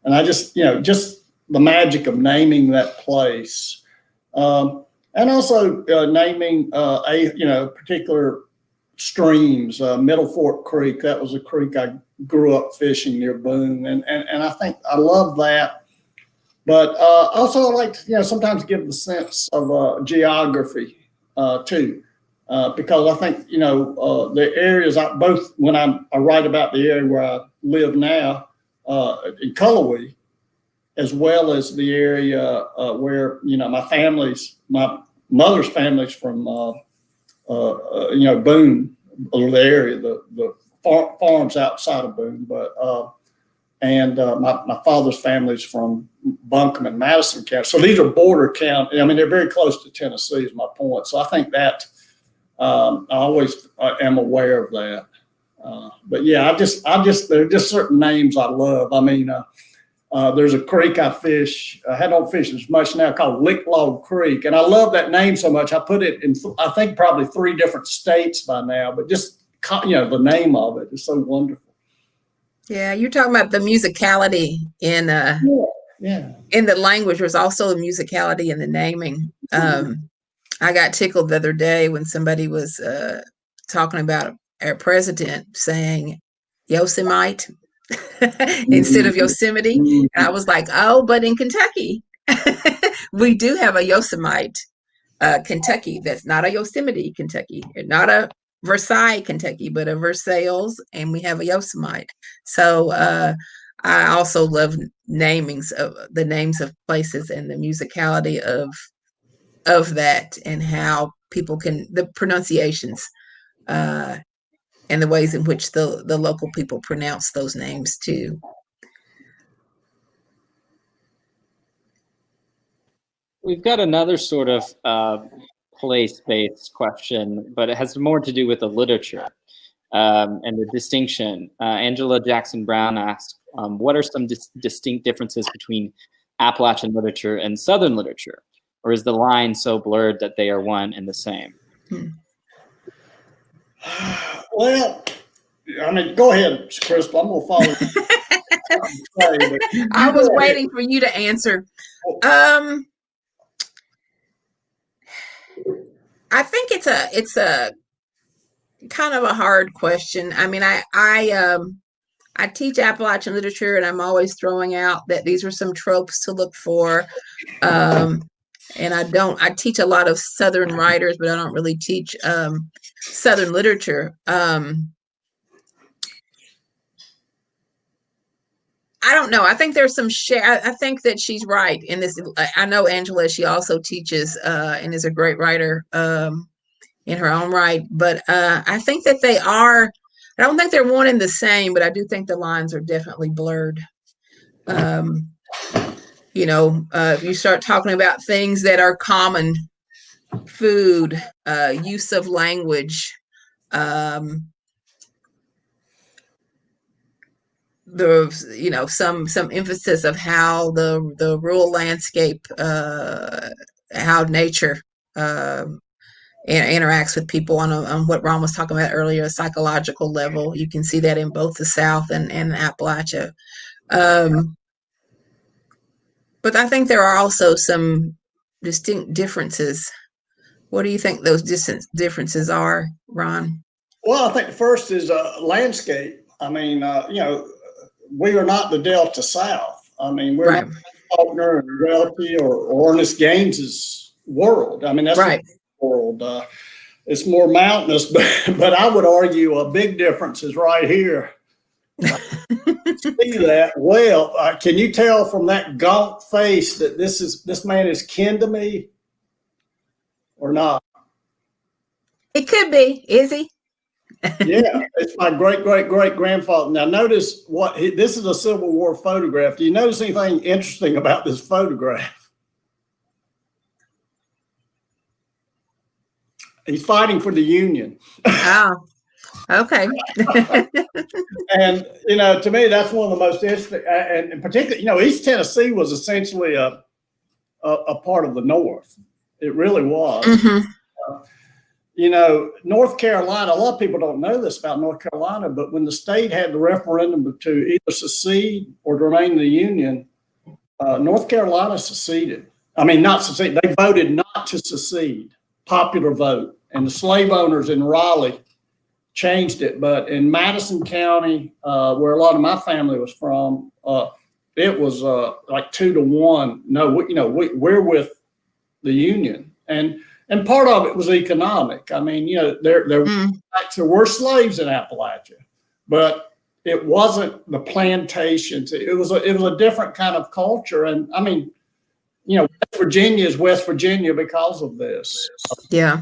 And I just, you know, just the magic of naming that place. And also naming, you know, particular streams, Middle Fork Creek. That was a creek I grew up fishing near Boone. And I think I love that. But also I like to, you know, sometimes give the sense of geography too. Because I think, you know, the areas, both when I write about the area where I live now, in Cullowhee, as well as the area where, you know, my mother's family's from, you know, Boone, the area, the farms outside of Boone, but and my father's family's from Buncombe and Madison County. So these are border counties. I mean, they're very close to Tennessee, is my point. So I think that I always am aware of that. But yeah, there are just certain names I love. I mean, there's a creek I fish. I don't fish as much now, called Lick Log Creek, and I love that name so much. I put it in, I think, probably 3 different states by now. But just, you know, the name of it is so wonderful. Yeah, you're talking about the musicality in in the language. There's also a musicality in the naming. I got tickled the other day when somebody was talking about our president saying Yosemite instead of Yosemite. And I was like, oh, but in Kentucky, we do have a Yosemite, Kentucky. That's not a Yosemite, Kentucky. Not a Versailles, Kentucky, but a Versailles, and we have a Yosemite. So I also love namings of the names of places and the musicality of that, and how people can, the pronunciations and the ways in which the local people pronounce those names too. We've got another sort of place-based question, but it has more to do with the literature and the distinction. Angela Jackson Brown asked, what are some distinct differences between Appalachian literature and Southern literature? Or is the line so blurred that they are one and the same? Well, I mean, go ahead, Crystal. I'm gonna follow. I was waiting for you to answer. I think it's a kind of a hard question. I mean, I teach Appalachian literature, and I'm always throwing out that these are some tropes to look for. And I teach a lot of Southern writers, but I don't really teach Southern literature. I don't know. I think there's some I think that she's right in this. I know Angela, she also teaches and is a great writer in her own right. But I think that they are, I don't think they're one and the same, but I do think the lines are definitely blurred. You know, if you start talking about things that are common, food, use of language, you know, some emphasis of how the rural landscape, how nature interacts with people on what Ron was talking about earlier, a psychological level. You can see that in both the South and Appalachia. But I think there are also some distinct differences. What do you think those differences are, Ron? Well, I think the first is landscape. I mean, you know, we are not the Delta South. I mean, we're not Faulkner and Welty or Ernest Gaines's world. I mean, that's the world. It's more mountainous, but I would argue a big difference is right here. See that? Well, can you tell from that gaunt face that this man is kin to me or not? It could be. Is he? Yeah, it's my great grandfather. Now notice this is a Civil War photograph. Do you notice anything interesting about this photograph? He's fighting for the Union. Oh, okay. And you know, to me, that's one of the most interesting. And in particular, you know, East Tennessee was essentially a part of the North. It really was. You know, North Carolina, a lot of people don't know this about North Carolina, but when the state had the referendum to either secede or to remain in the Union, North Carolina seceded. I mean, not secede. They voted not to secede, popular vote. And the slave owners in Raleigh changed it. But in Madison County, where a lot of my family was from, it was like 2-1. No, you know, we're with the Union. And part of it was economic. I mean, you know, there were slaves in Appalachia, but it wasn't the plantations. It was a different kind of culture. And I mean, you know, West Virginia is West Virginia because of this. Yeah.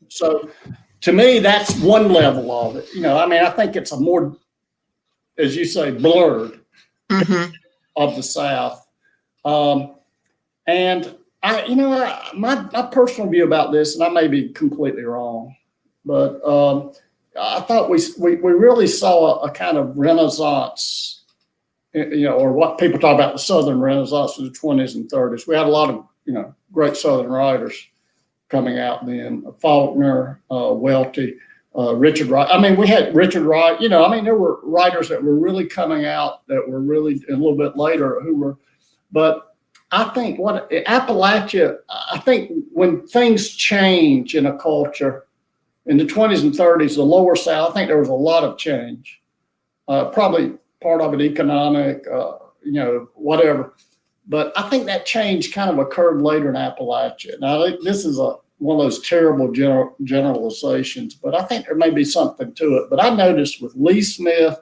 So to me, that's one level of it. You know, I mean, I think it's a more, as you say, blurred of the South. And you know, my personal view about this, and I may be completely wrong, but I thought we really saw a kind of Renaissance, you know, or what people talk about the Southern Renaissance of the 20s and 30s. We had a lot of, you know, great Southern writers coming out then. Faulkner, Welty, Richard Wright. I mean, we had Richard Wright. You know, I mean, there were writers that were really coming out that were really a little bit later who were, but I think Appalachia, I think when things change in a culture in the 20s and 30s, the lower South, I think there was a lot of change. Probably part of it economic, you know, whatever. But I think that change kind of occurred later in Appalachia. Now, this is one of those terrible generalizations, but I think there may be something to it. But I noticed with Lee Smith,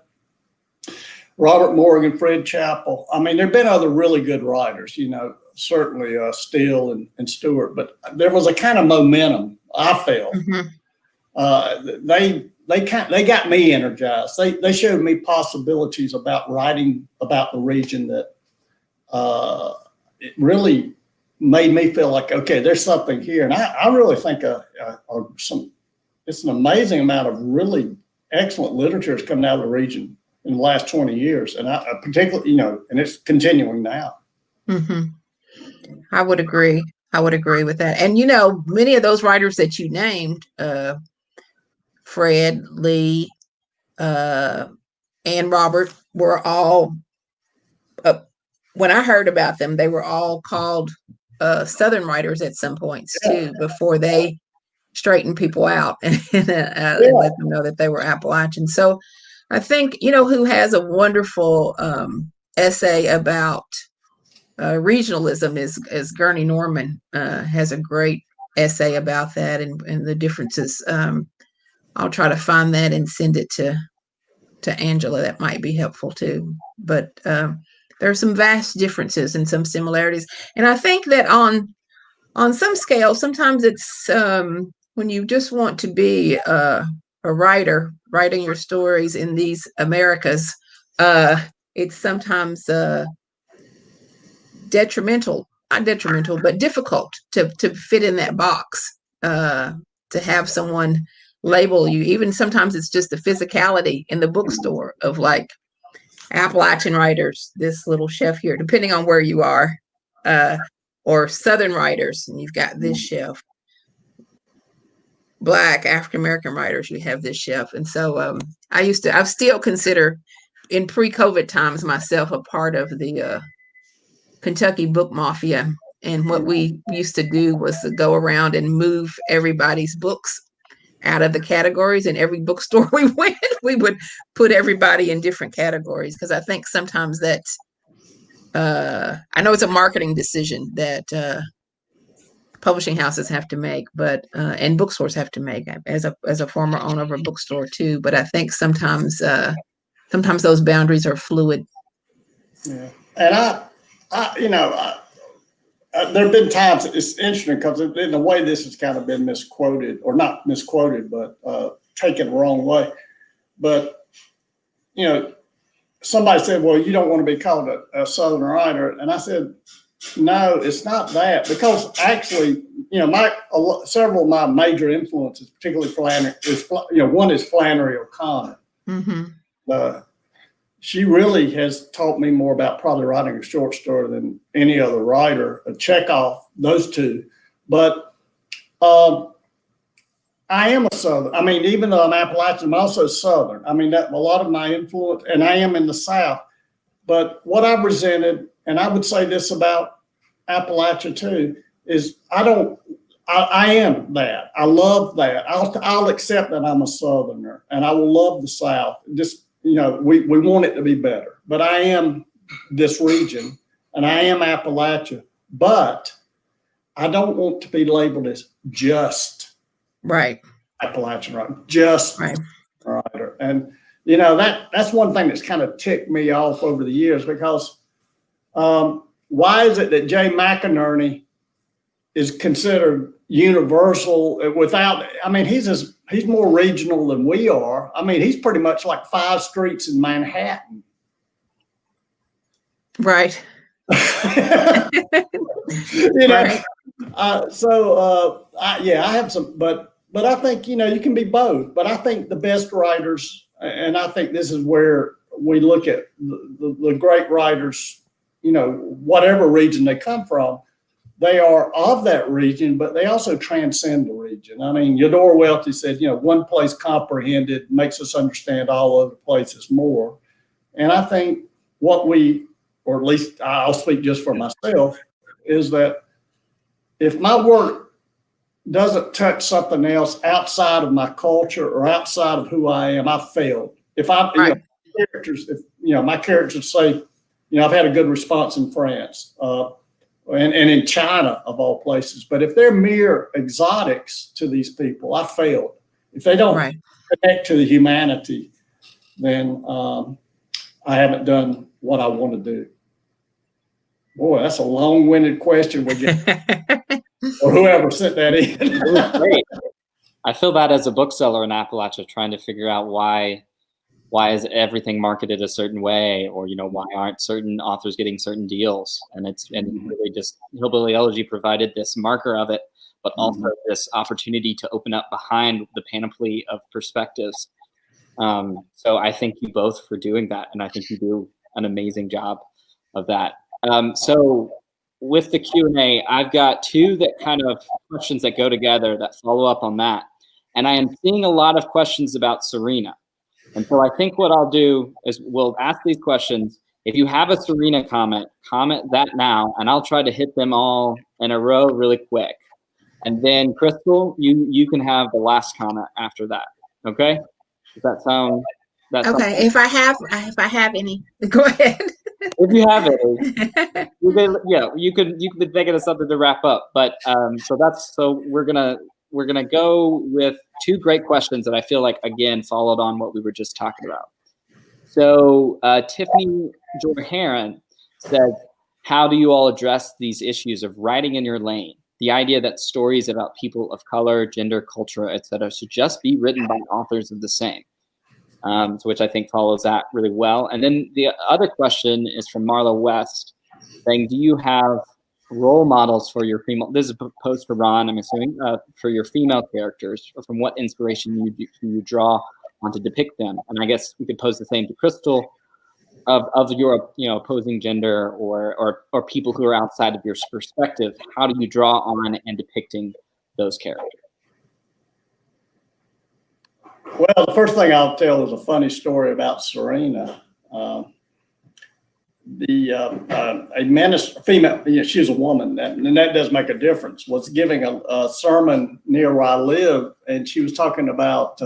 Robert Morgan, Fred Chappell. I mean, there have been other really good writers, you know, certainly Steele and Stewart, but there was a kind of momentum, I felt. They got me energized. They showed me possibilities about writing about the region that it really made me feel like, okay, there's something here. And I really think it's an amazing amount of really excellent literature that's coming out of the region in the last 20 years. And I particularly, and it's continuing now. Mm-hmm. I would agree. I would agree with that. And, many of those writers that you named, Fred, Lee, and Robert, were all, when I heard about them, they were all called Southern writers at some points too, before they straightened people out and let them know that they were Appalachian. So I think, who has a wonderful essay about regionalism is Gurney Norman, has a great essay about that and the differences. I'll try to find that and send it to Angela. That might be helpful too. But there are some vast differences and some similarities. And I think that on some scale, sometimes it's when you just want to be a writer, writing your stories in these Americas, it's sometimes not detrimental, but difficult to fit in that box, to have someone label you. Even sometimes it's just the physicality in the bookstore of like Appalachian writers, this little shelf here, depending on where you are, or Southern writers, and you've got this shelf. Black African-American writers, you have this shelf. And so I still consider in pre-COVID times myself a part of the Kentucky book mafia. And what we used to do was to go around and move everybody's books out of the categories. In every bookstore we went, we would put everybody in different categories, because I think sometimes that's I know it's a marketing decision that publishing houses have to make, but and bookstores have to make, as a former owner of a bookstore too. But I think sometimes those boundaries are fluid. Yeah, and there have been times, it's interesting because in a way this has kind of been misquoted, or not misquoted, but taken the wrong way. But, somebody said, well, you don't want to be called a Southern writer. And I said, no, it's not that. Because actually, several of my major influences, particularly Flannery, one is Flannery O'Connor. Mm-hmm. She really has taught me more about probably writing a short story than any other writer. Chekhov, those two. But I am a Southern. I mean, even though I'm Appalachian, I'm also Southern. I mean, that a lot of my influence, and I am in the South. But what I've resented, and I would say this about Appalachia too, is I am that. I love that. I'll accept that I'm a Southerner, and I will love the South. Just, we want it to be better. But I am this region, and I am Appalachia. But I don't want to be labeled as just right Appalachian writer, just right writer. And that's one thing that's kind of ticked me off over the years, because why is it that Jay McInerney is considered universal without, he's more regional than we are. I mean, he's pretty much like 5 streets in Manhattan. Right. Right. I have some, but I think, you can be both. But I think the best writers, and I think this is where we look at the great writers, whatever region they come from, they are of that region, but they also transcend the region. I mean, Eudora Welty said, one place comprehended makes us understand all other places more. And I think or at least I'll speak just for myself, is that if my work doesn't touch something else outside of my culture or outside of who I am, I've failed. If I, right. My characters say, I've had a good response in France and in China, of all places. But if they're mere exotics to these people, I failed. If they don't right. connect to the humanity, then I haven't done what I want to do. Boy, that's a long-winded question we get. Or whoever sent that in. It was great. I feel that as a bookseller in Appalachia, trying to figure out why why is everything marketed a certain way, or why aren't certain authors getting certain deals? And really just Hillbilly Elegy provided this marker of it, but also this opportunity to open up behind the panoply of perspectives. So I thank you both for doing that, and I think you do an amazing job of that. So with the Q&A, I've got two that kind of questions that go together that follow up on that. And I am seeing a lot of questions about SERENA. And so I think what I'll do is we'll ask these questions. If you have a SERENA comment that now, and I'll try to hit them all in a row really quick. And then Crystal, you can have the last comment after that. Okay? Does that sound? Okay. If I have any, go ahead. If you have it, you could think of something to wrap up. But so we're gonna go with two great questions that I feel like again followed on what we were just talking about. So Tiffany Jorheron said, "How do you all address these issues of writing in your lane? The idea that stories about people of color, gender, culture, etc., should just be written by authors of the same." Which I think follows that really well. And then the other question is from Marla West, saying, "Do you have role models for your female?" This is a post for Ron, I'm assuming, for your female characters. Or from what inspiration you draw on to depict them? And I guess we could pose the same to Crystal of your opposing gender or people who are outside of your perspective. How do you draw on and depicting those characters? Well, the first thing I'll tell is a funny story about SERENA. A female, she's a woman, and that does make a difference, was giving a sermon near where I live, and she was talking about,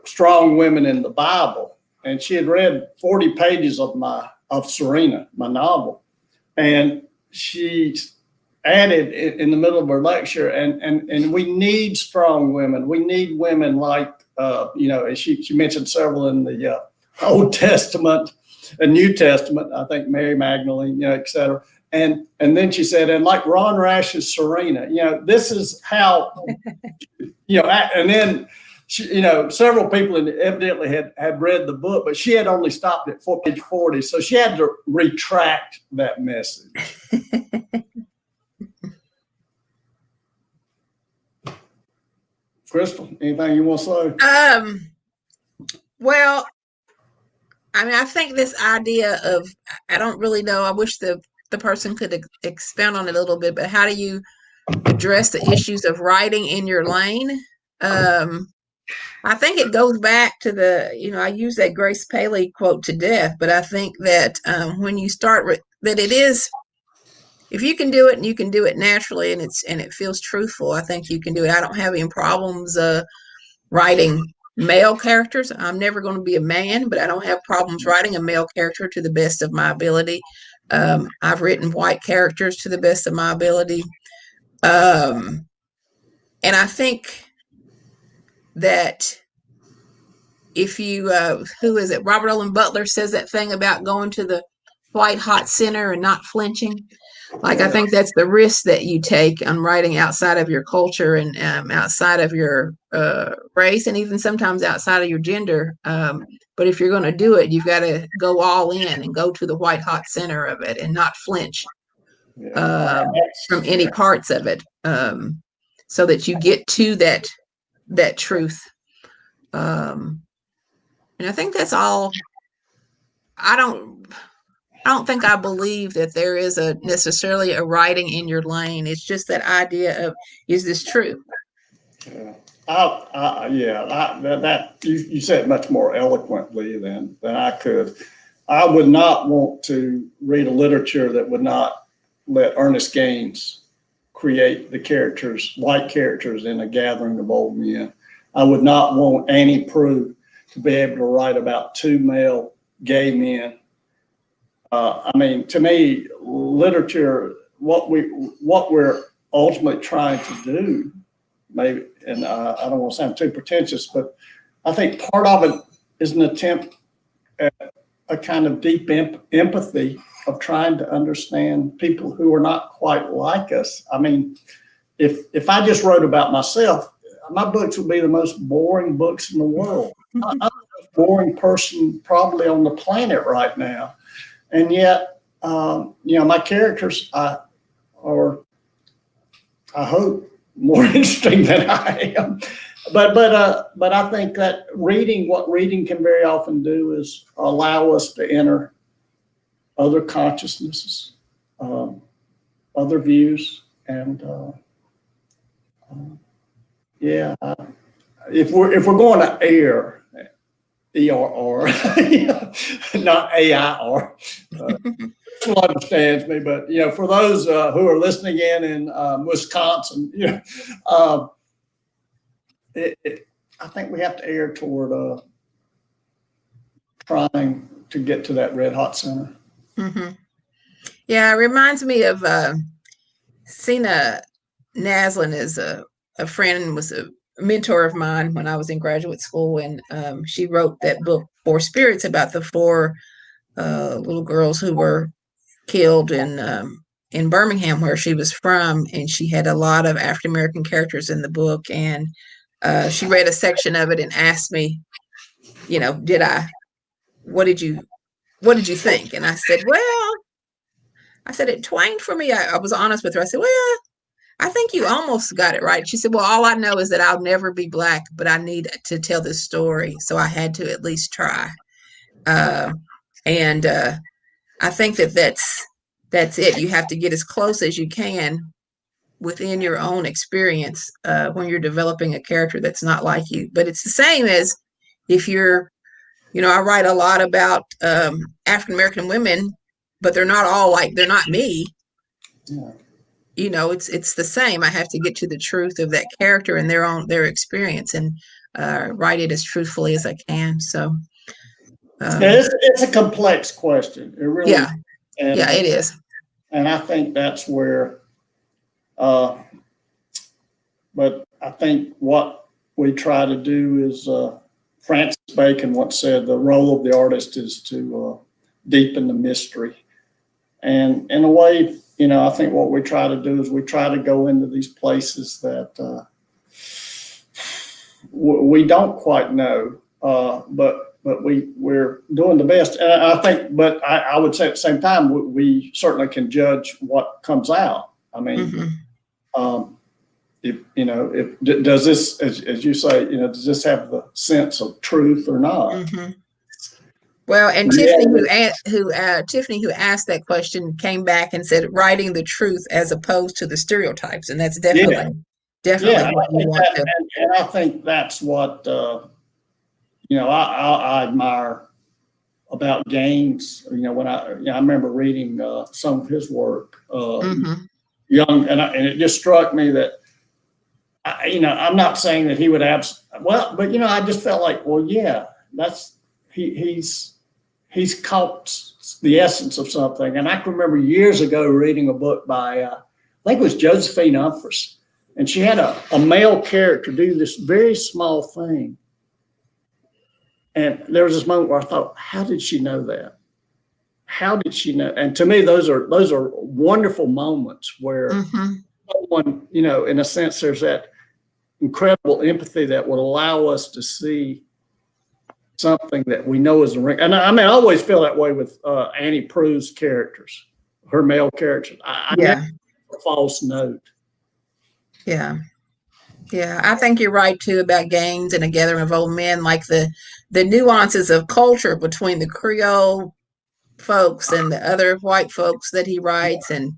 strong women in the Bible. And she had read 40 pages of SERENA, my novel. And she added in the middle of her lecture, and we need strong women. We need women like, she mentioned several in the Old Testament and New Testament, I think Mary Magdalene, et cetera. And then she said, and like Ron Rash's SERENA, this is how, and then, several people evidently had read the book, but she had only stopped at page 40. So she had to retract that message. Crystal, anything you want to say? Well, I think this idea of, I don't really know, I wish the person could expound on it a little bit, but how do you address the issues of writing in your lane? I think it goes back to I use that Grace Paley quote to death, but I think that when you start that it is, if you can do it and you can do it naturally and it feels truthful, I think you can do it. I don't have any problems writing male characters. I'm never going to be a man, but I don't have problems writing a male character to the best of my ability. I've written white characters to the best of my ability. And I think that if you, who is it? Robert Owen Butler says that thing about going to the white hot center and not flinching. Like, I think that's the risk that you take on writing outside of your culture and outside of your race, and even sometimes outside of your gender. But if you're going to do it, you've got to go all in and go to the white hot center of it and not flinch from any parts of it, so that you get to that truth. And I think that's all. I don't think I believe that there is necessarily a writing in your lane. It's just that idea of, is this true? Yeah, you said it much more eloquently than I could. I would not want to read a literature that would not let Ernest Gaines create the characters, white characters in A Gathering of Old Men. I would not want Annie Proulx to be able to write about two male gay men. To me, literature, what we're ultimately trying to do, maybe, and I don't want to sound too pretentious, but I think part of it is an attempt at a kind of deep empathy of trying to understand people who are not quite like us. If I just wrote about myself, my books would be the most boring books in the world. I don't know boring person probably on the planet right now. And yet, my characters are, I hope, more interesting than I am. But I think that what reading can very often do is allow us to enter other consciousnesses, other views, and if we're going to err, ERR, not AIR. Crystal understands me, but for those who are listening in Wisconsin, I think we have to err toward trying to get to that red hot center. Mm-hmm. Yeah, it reminds me of Sina Naslin is a friend and was a mentor of mine when I was in graduate school, and she wrote that book, Four Spirits, about the four little girls who were killed in Birmingham, where she was from, and she had a lot of African American characters in the book, and she read a section of it and asked me, what did you think? And I said, it twanged for me. I was honest with her. I said, well, I think you almost got it right. She said, well, all I know is that I'll never be Black, but I need to tell this story. So I had to at least try. And I think that's it. You have to get as close as you can within your own experience when you're developing a character that's not like you. But it's the same as if you're, I write a lot about African-American women, but they're not me. Yeah. It's the same. I have to get to the truth of that character and their experience, and write it as truthfully as I can. So it's a complex question. It really is. It is. And I think that's where, but I think what we try to do is, Francis Bacon once said, the role of the artist is to deepen the mystery. And in a way, I think what we try to do is we try to go into these places that we don't quite know, but we're doing the best. And I think, but I would say at the same time, we certainly can judge what comes out. I mean, does this, as you say, does this have the sense of truth or not? Mm-hmm. Well, and Tiffany, who asked that question, came back and said, writing the truth as opposed to the stereotypes, and that's definitely what you want to. And I think that's what I admire about Gaines. When I remember reading some of his work, young, and it just struck me that I'm not saying that he would but I just felt like, well, yeah, that's he's caught the essence of something. And I can remember years ago reading a book by I think it was Josephine Humphreys, and she had a male character do this very small thing. And there was this moment where I thought, how did she know that? How did she know? And to me, those are wonderful moments where someone, in a sense, there's that incredible empathy that would allow us to see something that we know is a ring. And I always feel that way with Annie Proulx's characters, her male characters. I never a false note. Yeah. Yeah, I think you're right too about Gaines and A Gathering of Old Men, like the nuances of culture between the Creole folks and the other white folks that he writes, and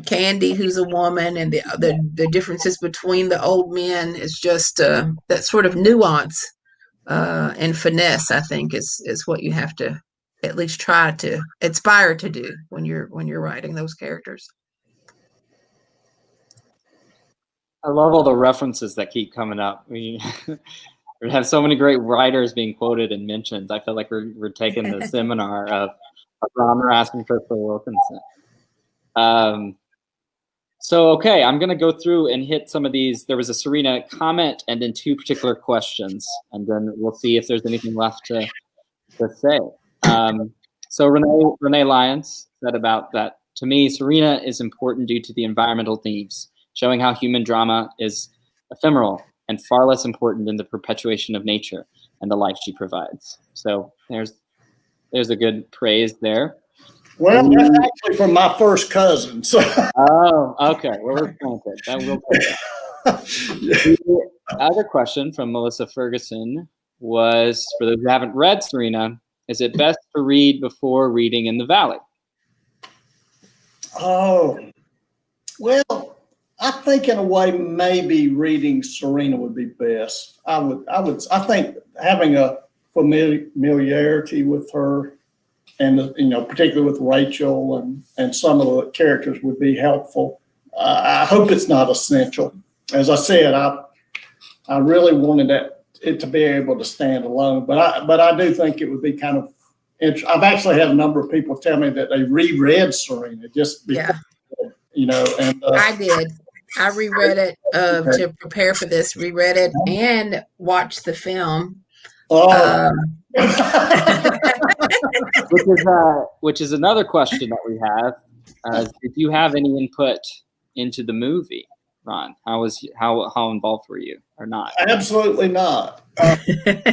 Candy, who's a woman, and the differences between the old men is just that sort of nuance and finesse, I think, is what you have to at least try to aspire to do when you're writing those characters. I love all the references that keep coming up. We have so many great writers being quoted and mentioned. I feel like we're taking the seminar of Ron Rash and Crystal Wilkinson. Okay, I'm going to go through and hit some of these. There was a SERENA comment and then two particular questions, and then we'll see if there's anything left to say. So Renee Lyons said about that, to me, SERENA is important due to the environmental themes, showing how human drama is ephemeral and far less important than the perpetuation of nature. and the life she provides. So there's a good praise there. Well, that's actually from my first cousin. So. Oh, okay. Well, we're planted. That will take that. The other question from Melissa Ferguson was, for those who haven't read Serena, is it best to read before reading In the Valley? Oh, well, I think in a way maybe reading Serena would be best. I think having a familiarity with her, and particularly with Rachel and some of the characters, would be helpful. I hope it's not essential. As I said, I really wanted it to be able to stand alone, but I do think it would be kind of interesting. I've actually had a number of people tell me that they reread Serena just because, and I did. I reread it to prepare for this. Reread it and watched the film. Which is another question that we have. Did you have any input into the movie, Ron? How involved were you, or not? Absolutely not. They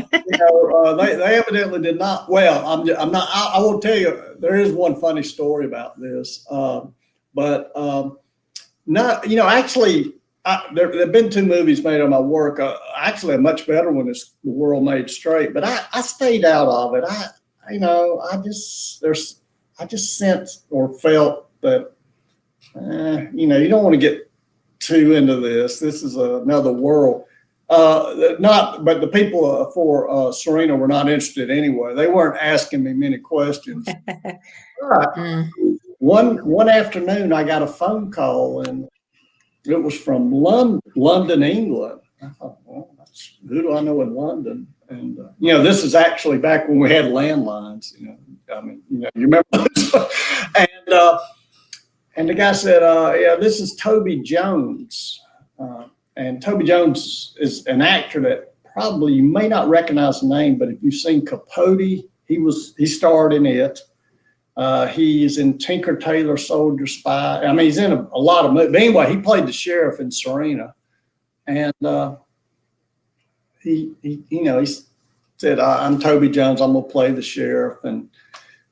evidently did not. Well, I'm not. I will tell you, there is one funny story about this, but not. Actually, there have been 2 movies made on my work. Actually, a much better one is The World Made Straight, but I stayed out of it. I just sensed or felt that you don't want to get too into this. This is another world. But the people for Serena were not interested anyway. They weren't asking me many questions. One afternoon, I got a phone call, and it was from London, England. I thought, well, who do I know in London? And this is actually back when we had landlines. You remember those? And the guy said, "Yeah, this is Toby Jones." And Toby Jones is an actor that probably you may not recognize the name, but if you've seen Capote, he starred in it. He's in Tinker Tailor Soldier Spy. I mean, he's in a lot of movies. But anyway, he played the sheriff in Serena, and he said, "I'm Toby Jones. I'm gonna play the sheriff." And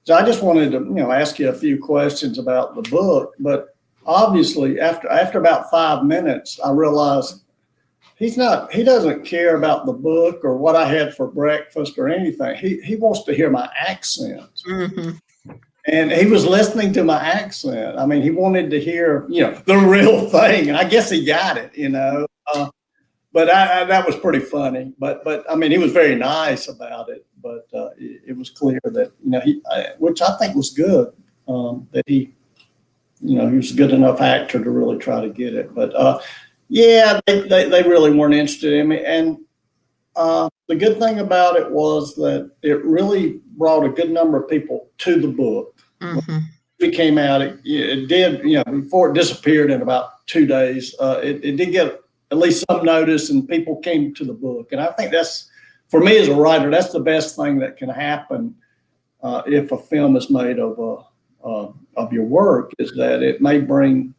so I just wanted to ask you a few questions about the book, but obviously, after about 5 minutes, I realized he doesn't care about the book or what I had for breakfast or anything. He wants to hear my accent. Mm-hmm. And he was listening to my accent. I mean, he wanted to hear, the real thing. And I guess he got it, but that was pretty funny. But I mean, he was very nice about it. But it was clear that, which I think was good, that he was a good enough actor to really try to get it. But they really weren't interested in me. And the good thing about it was that it really brought a good number of people to the book. Mm-hmm. It came out, it did, before it disappeared in about 2 days, it did get at least some notice, and people came to the book. And I think that's, for me as a writer, that's the best thing that can happen if a film is made of your work, is that it may bring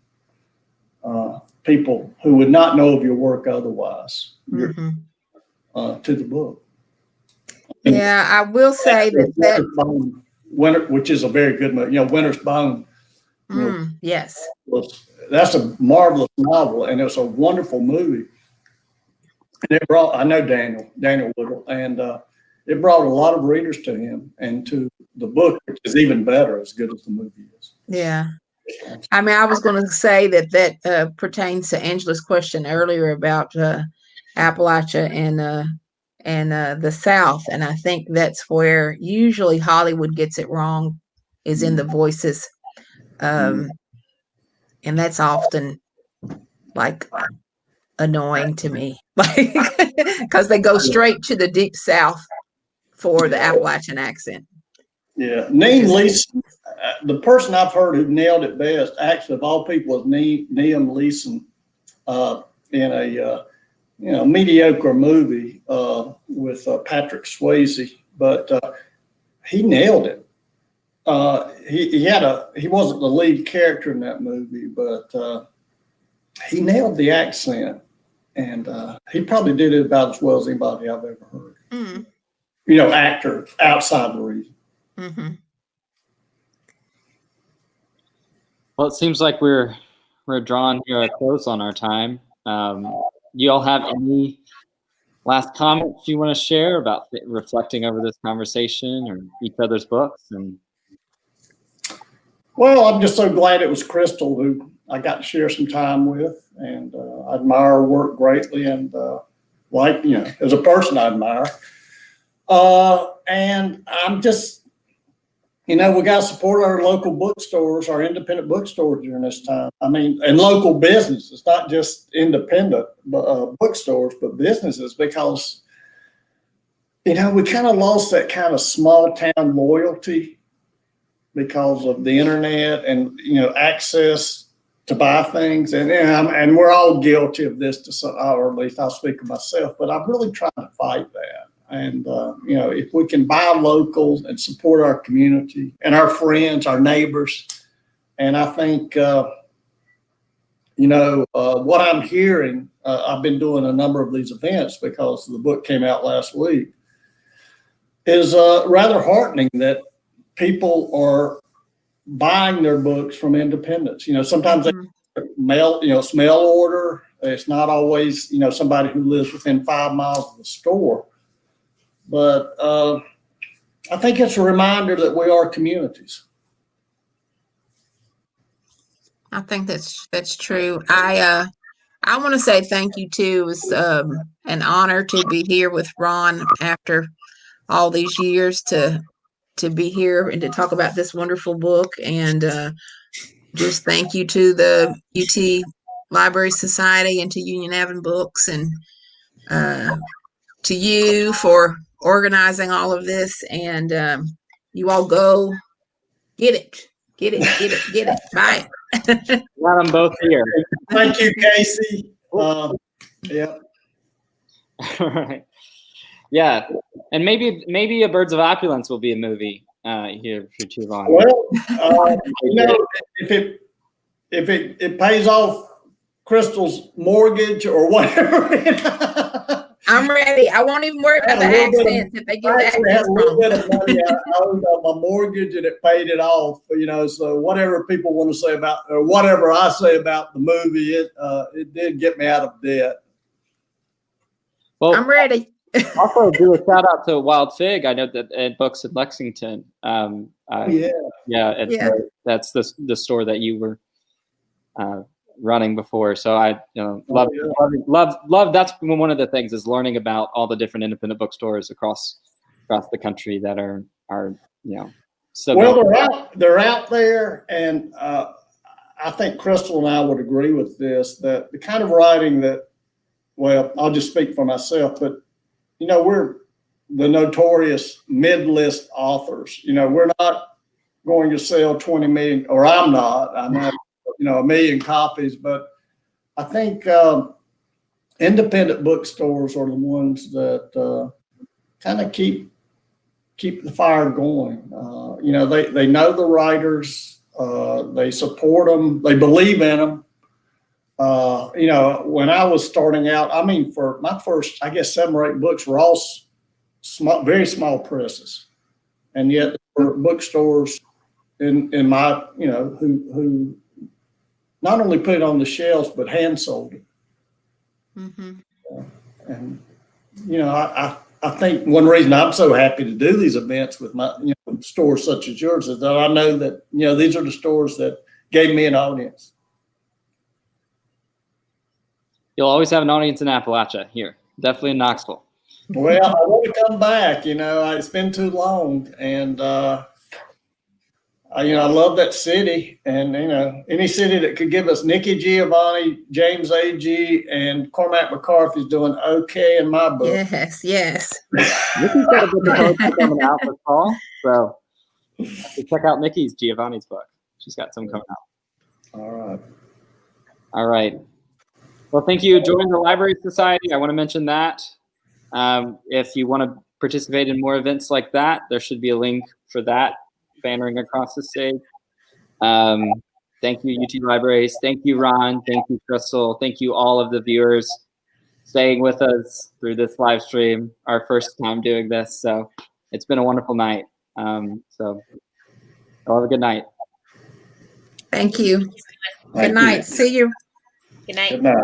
people who would not know of your work otherwise to the book. Yeah, I will say that Winter, which is a very good movie, Winter's Bone. Yes, that's a marvelous novel, and it's a wonderful movie. And I know Daniel Woodall, and it brought a lot of readers to him and to the book, which is even better, as good as the movie is. Yeah. I mean, I was going to say that pertains to Angela's question earlier about Appalachia and the South. And I think that's where usually Hollywood gets it wrong, is in the voices. And that's often like annoying to me, like, because they go straight to the deep South for the Appalachian accent. Yeah. Neem Leeson, the person I've heard who nailed it best, actually, of all people, is Neem Leeson in a mediocre movie with Patrick Swayze, but he nailed it. He wasn't the lead character in that movie, but he nailed the accent, and he probably did it about as well as anybody I've ever heard. actor outside the region. Mm-hmm. Well, it seems like we're drawing to a close on our time. You all have any last comments you want to share about reflecting over this conversation or each other's books? And well, I'm just so glad it was Crystal who I got to share some time with, and I admire her work greatly, and as a person, I admire. And I'm just, we got to support our local bookstores, our independent bookstores during this time. I mean, and local businesses, not just independent bookstores, but businesses, because, we kind of lost that kind of small town loyalty because of the internet and, access to buy things. And we're all guilty of this, or at least I'll speak of myself, but I'm really trying to fight that. And, if we can buy local and support our community and our friends, our neighbors. And I think, what I'm hearing, I've been doing a number of these events because the book came out last week, is rather heartening that people are buying their books from independents. Sometimes they mail order. It's not always, somebody who lives within 5 miles of the store. But I think it's a reminder that we are communities. I think that's true. I want to say thank you too. It was an honor to be here with Ron after all these years to be here and to talk about this wonderful book. And just thank you to the UT Library Society and to Union Ave Books, and to you for organizing all of this. And you all go get it. Buy it. got them both here. Thank you, Casey. Yeah. All right. Yeah, and maybe a Birds of Opulence will be a movie here for Giovanni. Well, if it pays off Crystal's mortgage or whatever. I'm ready. I won't even worry about the accents if they get the accents wrong. A little bit of money I owed on my mortgage, and it paid it off. So whatever people want to say about, or whatever I say about the movie, it did get me out of debt. Well, I'm ready. Also, do a shout out to Wild Fig. I know that at Books in Lexington. That's the store that you were running before. So I love. That's one of the things is learning about all the different independent bookstores across the country that are so well, they're out there, and I think Crystal and I would agree with this, that the kind of writing that, well, I'll just speak for myself, but we're the notorious mid-list authors. We're not going to sell 20 million, or I'm not. I know, 1 million copies, but I think independent bookstores are the ones that kind of keep the fire going. They know the writers, they support them, they believe in them. When I was starting out, for my first, I guess 7 or 8 books were all small, very small presses, and yet there were bookstores in my, who not only put it on the shelves but hand sold it. Mm-hmm. And I think one reason I'm so happy to do these events with my stores such as yours is that I know that these are the stores that gave me an audience. You'll always have an audience in Appalachia here, definitely in Knoxville. Well, I want to come back. It's been too long, and I love that city, and any city that could give us Nikki Giovanni, James A.G., and Cormac McCarthy's doing okay in my book. Yes. Nikki's got a book of poetry coming out this fall, so check out Nikki's Giovanni's book. She's got some coming out. All right. Well, thank you. Join the Library Society. I want to mention that. If you want to participate in more events like that, there should be a link for that bannering across the stage. Thank you, UT Libraries. Thank you, Ron. Thank you, Crystal. Thank you, all of the viewers. staying with us through this live stream, our first time doing this. So it's been a wonderful night. So have a good night. Thank you. Thank Good night. you. See you. Good night. Good night.